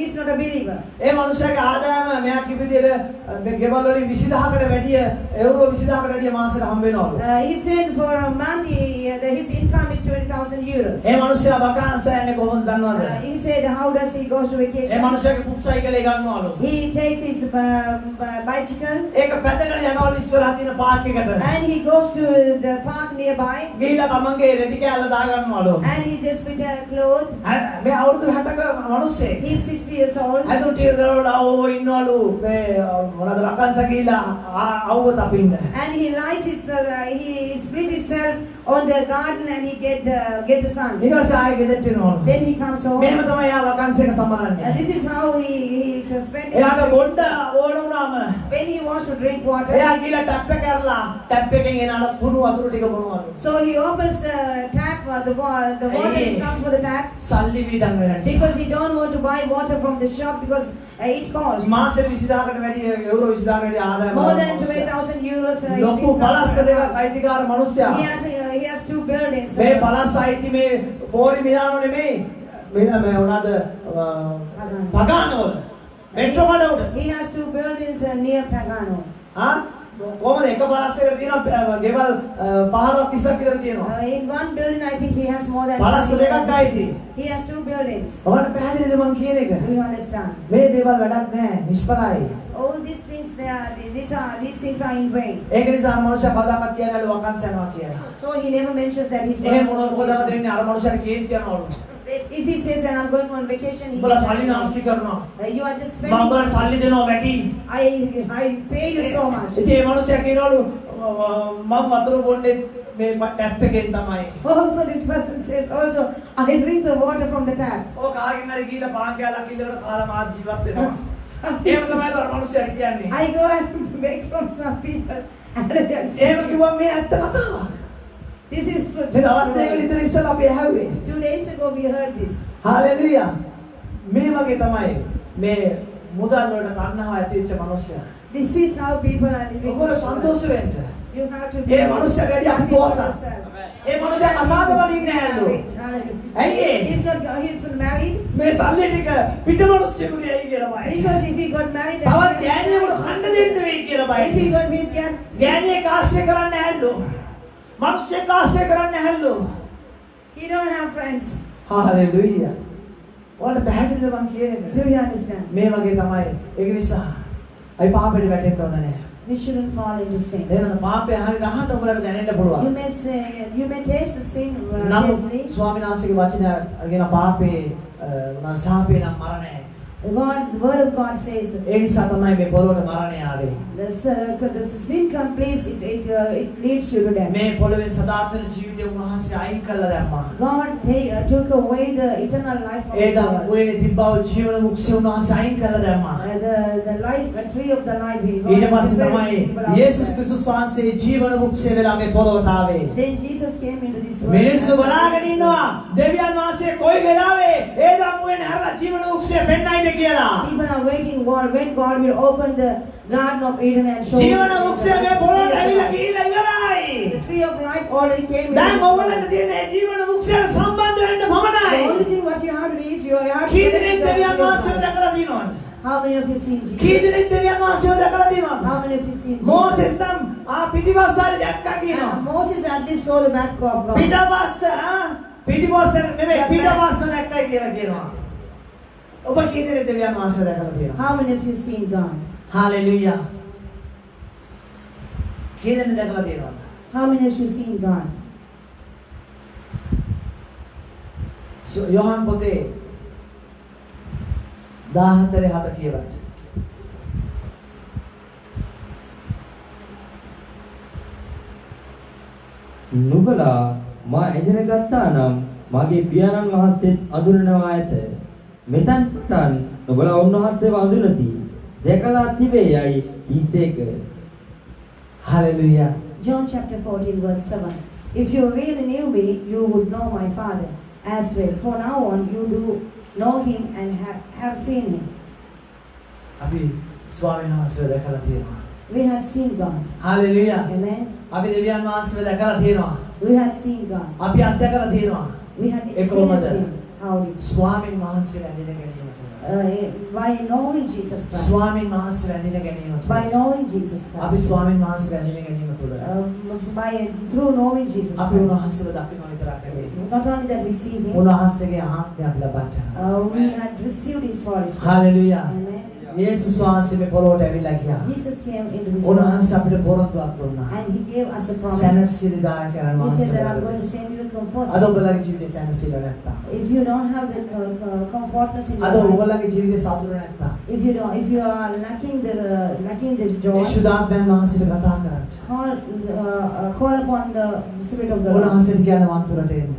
S1: is not a believer.
S2: ඒ මිනිස්සයාගේ ආදායම මෙයා කිව්ව විදිහට මේ ගෙවල් වලින් 20000කට වැඩිය යුරෝ 20000කට වැඩිය මාසෙට හම්බ වෙනවලු.
S1: He said for a month his income is 20,000 euros.
S2: ඒ මිනිස්සයා වකාන්ස යන්නේ කොහොමද දන්නවද?
S1: He said how does he goes to
S2: A
S1: vacation?
S2: මිනිස්සයාගේ පුත්සයිකලේ ගන්නවලු.
S1: He takes his bicycle
S2: ඒක පැදගෙන යනවලු ඉස්සරහ තියෙන පාර්ක් එකට.
S1: and he goes to the park nearby
S2: ගිහිල්ලා තමන්ගේ රෙදි කෑල්ල දාගන්නවලු.
S1: and he just put a cloth.
S2: මේ අවුරුදු 60ක මිනිස්සෙක්.
S1: He's 60 years old.
S2: අද ටියරවල ඉන්නවලු මේ මොනවාද වකාන්ස ගිහිල්ලා අවුව තපින්න.
S1: And he lies he split himself on the garden and he get the sun.
S2: ඊට පස්සේ ආයෙ ගෙදරට එනවලු.
S1: Then he comes home.
S2: මේව තමයි යා වකාන්ස එක සමරන්නේ.
S1: This is how he is spending.
S2: එයාට
S1: his-
S2: බොණ්ඩ ඕන වුණාම
S1: When he wants to drink water,
S2: එයා ගිහලා ටැප් එක කරලා ටැප් එකෙන් එන අර කුණු වතුර ටික බොනවලු.
S1: so he opens the tap, the water
S2: Hey.
S1: which comes from the tap
S2: සල්ලි වීදම් වෙන නිසා.
S1: because he don't want to buy water from the shop because it costs
S2: මාසෙ 20000කට වැඩිය යුරෝ 20000කට වැඩිය ආදායම.
S1: more than 20,000 euros. His
S2: ලොකු
S1: income.
S2: පළස් දෙකක් අයිතිකාර මිනිස්සයා.
S1: He has 2 buildings.
S2: මේ පළස් අයිති මේ පෝරි මිලානෝ නෙමෙයි. මේ මොනවාද පගානවල. මෙට්‍රෝ වල උඩ.
S1: He has 2 buildings near Pagano.
S2: හා කොහමද එක පළස් එකට තියෙනවා ගෙවල් 15ක් 20ක් විතර තියෙනවා.
S1: In one building, I think he has more than.
S2: පළස් දෙකක් අයිති.
S1: He has 2 buildings.
S2: ඔයාලට පැහැදිලිද මම කියන එක?
S1: Do you understand?
S2: මේ දේවල් වැඩක් නැහැ නිෂ්ඵලයි.
S1: All these things these things are in vain.
S2: ඒක නිසා මනුෂ්‍ය කවදාකවත් කියන්නේ වකන්ස යනවා කියලා.
S1: So he never mentions that he's
S2: එහෙම
S1: going
S2: මොනවද
S1: on
S2: දෙන්නේ අර මනුෂ්‍යට කේන්ති යනවලු.
S1: If he says that I'm going on vacation, he
S2: උඹලා සල්ලි නාස්ති කරනවා.
S1: you are just
S2: මම
S1: spending.
S2: උඹලට සල්ලි දෙනවා වැඩි.
S1: I pay you so much.
S2: ඉතින් මේ මනුෂ්‍යයා කියනවලු මම වතුර බොන්නේ මේ ටැප් එකෙන් තමයි.
S1: Also this person says also I drink the water from the tap.
S2: ඔය කාගෙන් හරි ගිහලා පාන් කෑල්ලක් ඉල්ලකට කාලා මාත් ජීවත් වෙනවා. එහෙම තමයි අර මනුෂ්‍යයා කියන්නේ.
S1: I go and beg from some people. And
S2: එහෙම කිව්වම මේ ඇත්ත කතාවක්.
S1: this is so
S2: මේ දවස් දෙකකට විතර ඉස්සෙල්ලා අපි ඇහුවේ.
S1: 2 days ago we heard this.
S2: Hallelujah. මේ වගේ තමයි මේ මුදල් වලට තණ්හාව ඇති වෙච්ච මනුස්සයා.
S1: This is how people are living.
S2: ඔයගොල්ලෝ සන්තෝෂ වෙන්න.
S1: You have to be
S2: ඒ මනුස්සයා වැඩි
S1: happy with
S2: අක්කෝසා.
S1: yourself.
S2: ඒ මනුස්සයා අසාධාරණ ඉන්නේ නැහැලු. ඇයි ඒ?
S1: He's not married.
S2: මේ සල්ලි ටික පිට මනුස්සයෙකුට ඇයි කියලා බයි.
S1: Because if he got married,
S2: තවත් ගෑණියෙකුට කන්න දෙන්න වෙයි කියලා
S1: if
S2: bye.
S1: he got married,
S2: ගෑණියෙක් ආශ්‍රය කරන්නේ නැහැලු. මනුස්සයෙක් ආශ්‍රය කරන්නේ නැහැලු.
S1: he don't have friends.
S2: Hallelujah. ඔයාලට පැහැදිලිද මං කියන්නේ?
S1: Do you understand?
S2: මේ වගේ තමයි. ඒක නිසා අයි පාපෙට වැටෙන්න ඕන නැහැ.
S1: We shouldn't fall into sin.
S2: එහෙනම් පාපය හරියට අහන්න ඔයාලට දැනෙන්න පුළුවන්.
S1: You may say, you may taste the sin
S2: නමුත්
S1: tasty.
S2: ස්වාමීන් වහන්සේගේ වචනය කියන පාපේ සාපේ නම් මරණය.
S1: God, the word of God says
S2: ඒ නිසා තමයි මේ පොළොවට මරණය ආවේ.
S1: the sin completes it leads you to death.
S2: මේ පොළොවේ සදාතන ජීවිතය උන්වහන්සේ අයින් කළා දැම්මා.
S1: God took away the eternal life from
S2: A
S1: this
S2: දම්
S1: world.
S2: ඔයනේ තිබ්බව ජීවන මුක්ෂය උන්වහන්සේ අයින් කළා දැම්මා.
S1: The life, the tree of the life.
S2: ඊට පස්සේ තමයි යේසුස් ක්‍රිස්තුස් වහන්සේ ජීවන මුක්ෂය වෙලා මේ පොළොවට ආවේ.
S1: Then Jesus came into this world.
S2: මිනිස්සු බලාගෙන ඉන්නවා දෙවියන් වහන්සේ කොයි වෙලාවේ ඒ ධම්මයෙන් හැරලා ජීවන මුක්ෂය පෙන්නයිද කියලා.
S1: People are waiting when God will open the Garden of Eden and show
S2: ජීවන මුක්ෂය මේ පොළොවට ඇවිල්ලා ගිහිල්ලා ඉවරයි.
S1: the tree of life already came.
S2: දැන් ඔයගොල්ලන්ට තියෙන්නේ ජීවන මුක්ෂයට සම්බන්ධ වෙන්න
S1: The
S2: පමණයි.
S1: only thing what you have to do is you have to
S2: කී දෙනෙක් දෙවියන් වහන්සේව දැකලා තියෙනවද?
S1: How many of you seen Jesus?
S2: කී දෙනෙක් දෙවියන් වහන්සේව දැකලා තියෙනවද?
S1: How many of you seen Jesus?
S2: Moses නම් පිටිපස්සට දැක්කා කියනවා.
S1: Moses at least saw the back of God.
S2: පිටපස්ස පිටිපස්ස නෙමෙයි පිටපස්ස දැක්කයි කියලා කියනවා. ඔබ කී දෙනෙක් දෙවියන් වහන්සේව දැකලා තියෙනවද?
S1: How many of you seen God?
S2: Hallelujah. කී දෙනෙක් දැකලා තියෙනවද?
S1: How many of you seen God?
S2: යෝහන් පොතේ 14:7 කියවට.
S3: නුඹලා මා එදින ගත්තා නම් මගේ පියාණන් වහන්සේත් අඳුරනවා ඇත. මෙතන් පටන් නුඹලා උන්වහන්සේව අඳුරති. දැකලා තිබේ යයි කීසේක.
S2: Hallelujah.
S1: John chapter 14 verse 7. If you really knew me, you would know my Father as well. For now on, you do know him and have seen him.
S2: අපි ස්වාමීන් වහන්සේව දැකලා තියෙනවා.
S1: We have seen God.
S2: Hallelujah.
S1: Amen.
S2: අපි දෙවියන් වහන්සේව දැකලා තියෙනවා.
S1: We have seen God.
S2: අපි අත්දැකලා තියෙනවා.
S1: We have
S2: ඒ කොහොමද?
S1: experienced him. How?
S2: ස්වාමීන් වහන්සේ වැඳින ගැනීම තුළ.
S1: By knowing Jesus Christ.
S2: ස්වාමීන් වහන්සේ වැඳින ගැනීම තුළ.
S1: By knowing Jesus
S2: අපි
S1: Christ.
S2: ස්වාමීන් වහන්සේ වැඳින ගැනීම තුළ.
S1: Through knowing Jesus
S2: අපි
S1: Christ.
S2: උන්වහන්සේව දකින්න විතරක් නෙවෙයි.
S1: Not only that we see him,
S2: උන්වහන්සේගේ ආත්මය අපි ලබන්න.
S1: we had received his Holy Spirit.
S2: Hallelujah.
S1: Amen.
S2: යේසුස් වහන්සේ මේ පොළොවට ඇවිල්ලා ගියා.
S1: Jesus came into this
S2: උන්වහන්සේ
S1: world
S2: අපිට පොරොන්දුවක් දුන්නා.
S1: and he gave us a promise.
S2: සැනසීමදායක කරන
S1: He said that I'm
S2: වහන්සේ.
S1: going to send you a comfort.
S2: අද ඔබලගේ ජීවිතේ සැනසීම නැත්තම්.
S1: If you don't have the comfortness in
S2: අද
S1: your life,
S2: ඔබලගේ ජීවිතේ සතුට නැත්තම්.
S1: if you are lacking this joy,
S2: යේසුදාත්මයන් වහන්සේට කතා කරන්න.
S1: call upon the Spirit of the Lord.
S2: උන්වහන්සේට කියන වන්තුරට එන්න.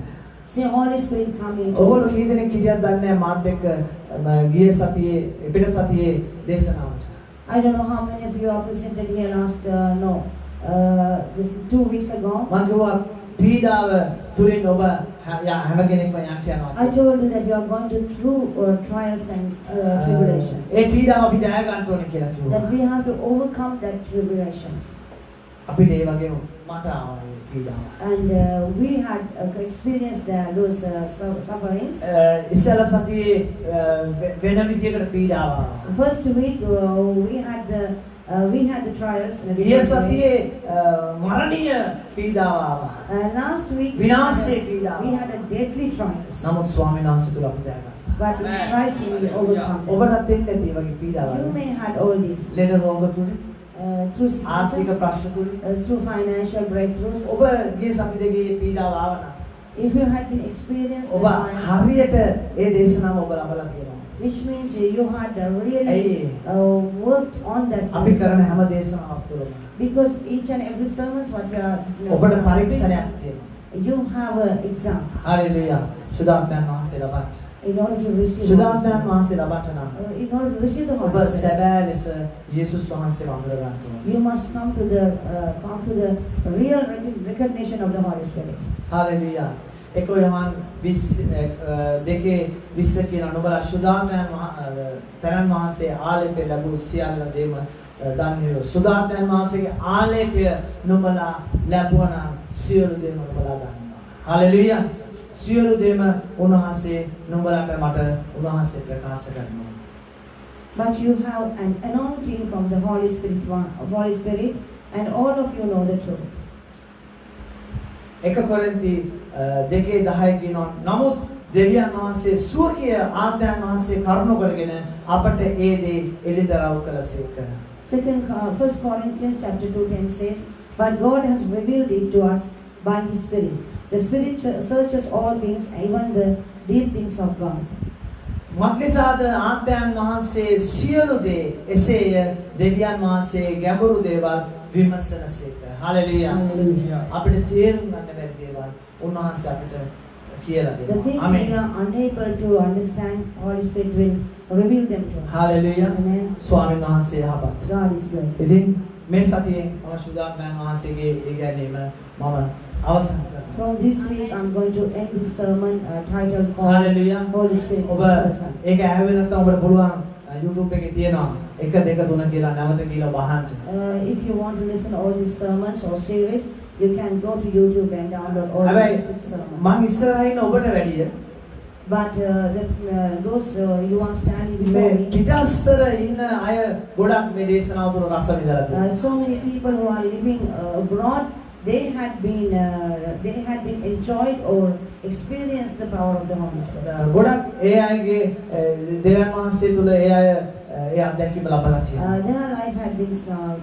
S1: Say, Holy Spirit, come in.
S2: ඔයගොල්ලෝ කී දෙනෙක් හිටියද දන්නේ නැහැ මාත් එක්ක ගිය සතියේ පිට සතියේ දේශනාවට.
S1: I don't know how many of you are presented here last, this 2 weeks ago.
S2: මම කිව්වා පීඩාව තුලින් ඔබ හැම කෙනෙක්ම යන්න යනවා.
S1: I told you that you are going to through trials and tribulations.
S2: ඒ පීඩාව අපි ජය ගන්න ඕනේ කියලා කිව්වා.
S1: That we have to overcome that tribulations.
S2: අපිට ඒ වගේ මට ආවා ඒ පීඩාව.
S1: And we had experienced those sufferings.
S2: ඉස්සෙල්ලා සතියේ වෙන විදියකට පීඩාව ආවා.
S1: First week we had the trials.
S2: ගිය සතියේ මරණීය පීඩාව ආවා.
S1: Last week
S2: විනාශයේ පීඩාව.
S1: we had a deadly trials.
S2: නමුත් ස්වාමීන් වහන්සේ තුල අපි ජය ගත්තා.
S1: But in Christ we will overcome them.
S2: ඔබටත් එන්නේ නැති වගේ පීඩාවක්.
S1: You may had all these
S2: ලෙඩ රෝග තුල
S1: through
S2: ආර්ථික
S1: sicknesses,
S2: ප්‍රශ්න තුල
S1: through financial breakthroughs.
S2: ඔබ ගිය සති දෙකේ පීඩාව ආවනම්
S1: If you had been experienced,
S2: ඔබ හරියට ඒ දේශනාව ඔබ ලබලා තියෙනවා.
S1: which means you had really
S2: ඇයි?
S1: worked on that.
S2: අපි කරන හැම දේශනාවක් තුළම
S1: Because each and every sermon what you are
S2: ඔබට පරීක්ෂණයක් තියෙනවා.
S1: you have an exam
S2: hallelujah. සුදාත්මයන් වහන්සේ ලබන්න.
S1: in order to receive
S2: සුදාත්මයන් වහන්සේ ලබන්න නම්
S1: in order to receive the
S2: ඔබ
S1: Holy Spirit.
S2: සැබෑ ලෙස යේසුස් වහන්සේව අඳුර ගන්න ඕනේ.
S1: You must come to the real recognition of the Holy Spirit.
S2: Hallelujah. එක යෝහන් 2:20 කියන නුඹලා සුදාත්මයන් තනන් වහන්සේ ආලේපේ ලැබූ සියල්ල දෙම දන්නේ සුදාත්මයන් වහන්සේගේ ආලේපය නුඹලා ලැබුණා සියලු දේම නුඹලා දන්නවා. හalleluya. සියලු දේම උන්වහන්සේ නුඹලාට මට උන්වහන්සේ ප්‍රකාශ කරනවා.
S1: But you have an anointing from the Holy Spirit, and all of you know the truth.
S2: 1 කොරින්ති 2:10 කියනවා නමුත් දෙවියන් වහන්සේ සුවකීය ආත්මයන් වහන්සේ කරුණ කරගෙන අපට ඒ දේ එළිදරව් කළසේක.
S1: 1 Corinthians chapter 2:10 says, but God has revealed it to us by His Spirit. The Spirit searches all things, even the deep things of God.
S2: මක්නිසාද ආත්මයන් වහන්සේ සියලු දේ එසේය දෙවියන් වහන්සේ ගැඹුරු දේවල් විමසනසේක. හalleluya. අපිට තේරුම් ගන්න බැරි දේවල් උන්වහන්සේ අපිට කියලා
S1: The
S2: දෙනවා.
S1: things we are unable to understand, Holy Spirit will reveal them to us.
S2: hallelujah.
S1: Amen.
S2: ස්වාමීන් වහන්සේ යහපත්.
S1: God is good.
S2: ඉතින් මේ සතියේ මම සුදාත්මයන් වහන්සේගේ ඒ ගැනීම මම අවසන් කරනවා.
S1: From this week, I'm going to end this sermon titled called
S2: hallelujah.
S1: Holy Spirit is
S2: ඔබ
S1: person.
S2: ඒක ඇහුවේ නැත්නම් ඔබට පුළුවන් YouTube එකේ තියෙනවා 1 2 3 කියලා නැවත කියලා වහන්න.
S1: If you want to listen all these sermons or series, you can go to YouTube and download all
S2: හැබැයි
S1: these sermons.
S2: මං ඉස්සරහින් ඔබට වැඩිය
S1: But those you are standing
S2: මේ
S1: before me,
S2: පිටස්තර ඉන්න අය ගොඩක් මේ දේශනාව තුළ රස විඳලා තියෙනවා.
S1: so many people who are living abroad, they had been enjoyed or experienced the power of the Holy Spirit.
S2: ගොඩක් ඒ අයගේ දෙවියන් වහන්සේ තුළ ඒ අය ඒ අත්දැකීම ලබලා තියෙනවා.
S1: Their life had been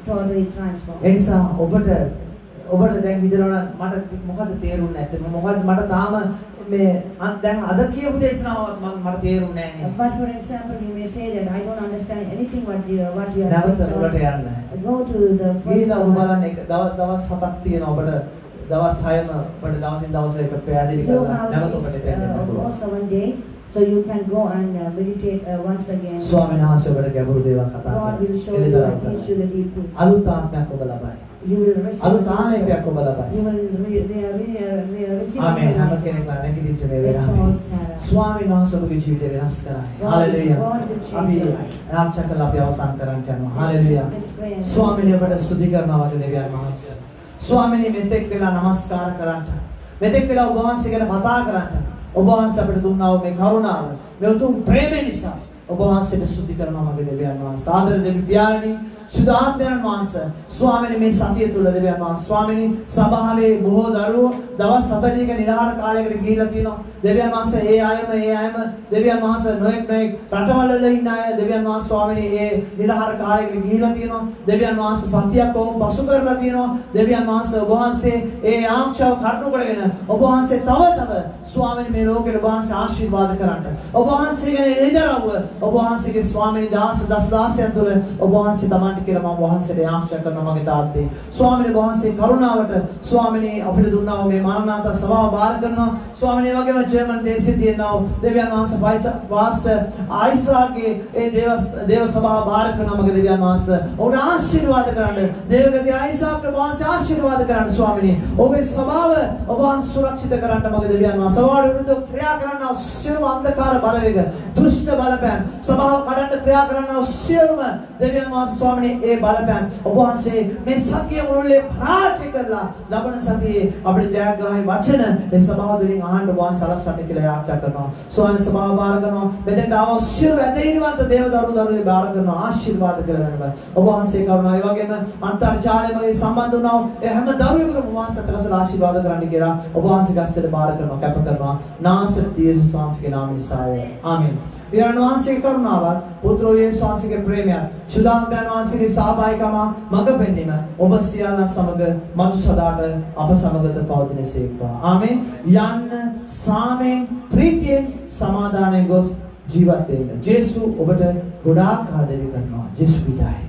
S1: totally transformed.
S2: ඒ නිසා ඔබට දැන් හිතනවා මට මොකද තේරුන්නේ නැත්තේ මොකද මට තාම මේ දැන් අද කියපු දේශනාවත් මට තේරුන්නේ නැහැ නේ.
S1: But for example, you may say that I don't understand anything what you are
S2: නැවත
S1: doing.
S2: උඩට යන්න.
S1: Go to the first
S2: ගිහිලා ඔබ
S1: one.
S2: බලන්න එක දවස් 7ක් තියෙනවා ඔබට දවස් 6ම ඔබට දවසින් දවස එක පැහැදිලි
S1: You
S2: කරලා
S1: have
S2: නැවත ඔබට තේරෙන්න පුළුවන්.
S1: almost 7 days, so you can go and meditate once again.
S2: ස්වාමීන් වහන්සේ ඔබට ගැඹුරු දේවල් කතා
S1: God will show
S2: කරනවා.
S1: you and teach you the deep things.
S2: අලුත් ආත්මයක් ඔබ ලබයි.
S1: You will receive.
S2: අලුත් ආත්මයක් ඔබ ලබයි.
S1: You will receive.
S2: ආමේන්. හැම කෙනෙක්ම නැගිටින්න මේ
S1: Let's all
S2: වෙලාවේ.
S1: stand up.
S2: ස්වාමීන් වහන්සේ ඔබගේ ජීවිතය වෙනස් කරයි.
S1: God
S2: hallelujah.
S1: will change
S2: අපි
S1: your life.
S2: ආරක්ෂා කරලා අපි අවසන් කරන්න යනවා. හalleluya.
S1: Let's pray and
S2: ස්වාමීන් ඔබට ස්තුති කරනවා වගේ දෙවියන් වහන්සේ. ස්වාමීනි මෙතෙක් වෙලා නමස්කාර කරන්ට. මෙතෙක් වෙලා ඔබ වහන්සේ ගැන කතා කරන්ට. ඔබ වහන්සේ අපිට දුන්නා වූ මේ කරුණාව, මේ උතුම් ප්‍රේමය නිසා ඔබ වහන්සේට ස්තුති කරනවා වගේ දෙවියන් වහන්සේ. ආදර දෙවි පියාණනි, සුදාත්මයන් වහන්සේ ස්වාමීනි මේ සතිය තුල දෙවියන් වහන්සේ ස්වාමීනි සභාවේ බොහෝ දරුවෝ දවස් 7ක නිරාහාර කාලයකට ගිහිලා තියෙනවා. දෙවියන් වහන්සේ ඒ අයම දෙවියන් වහන්සේ නොඑක් රටවල ඉන්න අය දෙවියන් වහන්සේ ස්වාමීනි ඒ නිරාහාර කාලයකට ගිහිලා තියෙනවා. දෙවියන් වහන්සේ සත්‍යයක් වොම් පසු කරලා තියෙනවා. දෙවියන් වහන්සේ ඔබ වහන්සේ ඒ ආංශව කරුණු කරගෙන ඔබ වහන්සේ තව ස්වාමීනි මේ ලෝකෙට ඔබ වහන්සේ ආශිර්වාද කරන්න. ඔබ වහන්සේ ගැන නිදරව ඔබ වහන්සේගේ ස්වාමීනි දසදාසයන් තුළ ඔබ වහන්සේ තමන්ට කියලා මම වහන්සේට ආශා කරනවා මගේ තාත්තේ. ස්වාමීනි වහන්සේ කරුණාවට ස්වාමීනි අපිට දුන්නා වූ මේ මාරනාථ සභාව බාර කරනවා. ස්වාමීනි වගේම ජර්මන් දේශයේ තියෙනවා දෙවියන් වහන්සේ පාස්ටර් ආයිසාගේ ඒ දේව සභාව බාර කරනවා මගේ දෙවියන් වහන්සේ. ඔබට ආශිර්වාද කරන්න. දේවගති ආයිසාට වහන්සේ ආශිර්වාද කරන්න ස්වාමීනි. ඔබේ සභාව ඔබ වහන්සේ සුරක්ෂිත කරන්න මගේ දෙවියන් වහන්සේ. සභාවට විරුද්ධව ක්‍රියා කරන සියලු අන්ධකාර බලවේග, දුෂ්ට බලපෑම්, සභාව කඩන්න ක්‍රියා කරන සියලුම දෙවියන් වහන්සේ ස්වාමීනි ඒ බලපෑම් ඔබ වහන්සේ මේ සතිය මුළුල්ලේ පරාජය කරලා ලබන සතියේ අපේ ජයග්‍රහී වචන ඒ සභාව දෙලින් අහන්න ඔබ වහන්සේ සලස්වන්න කියලා ආශා කරනවා. ස්වාමීනි සභාව බාර කරනවා. මෙතෙන්ට අවශ්‍ය ඇදහිලිවන්ත දේව දරුවෝ බාර කරනවා. ආශිර්වාද කරනවා. ඔබ වහන්සේ කරුණාව ඒ වගේම අන්තර්ජාලයේ සම්බන්ධ වුණා ඒ හැම දරුවෙකුටම ඔබ වහන්සේ තලසල ආශිර්වාද කරන්න කියලා ඔබ වහන්සේ ගස්සට බාර කරනවා කැප කරනවා. නාසරත් යේසුස් වහන්සේගේ නාමයෙන් නිසාය. ආමෙන්. පියාණන් වහන්සේගේ කරුණාවත් පුත්‍රෝ යේසුස් වහන්සේගේ ප්‍රේමයත් සුදාම්යන් වහන්සේගේ සහභාගීකම මඟ පෙන්වීම ඔබ සියල්ලන් සමග මතු සදාට අප සමගද පවතිනසේක්වා. ආමෙන්. යන්න සාමෙන් ප්‍රීතියෙන් සමාදානයෙන් ගොස් ජීවත් වෙන්න. ජේසු ඔබට ගොඩාක් ආදරය කරනවා. ජේසු විදායි.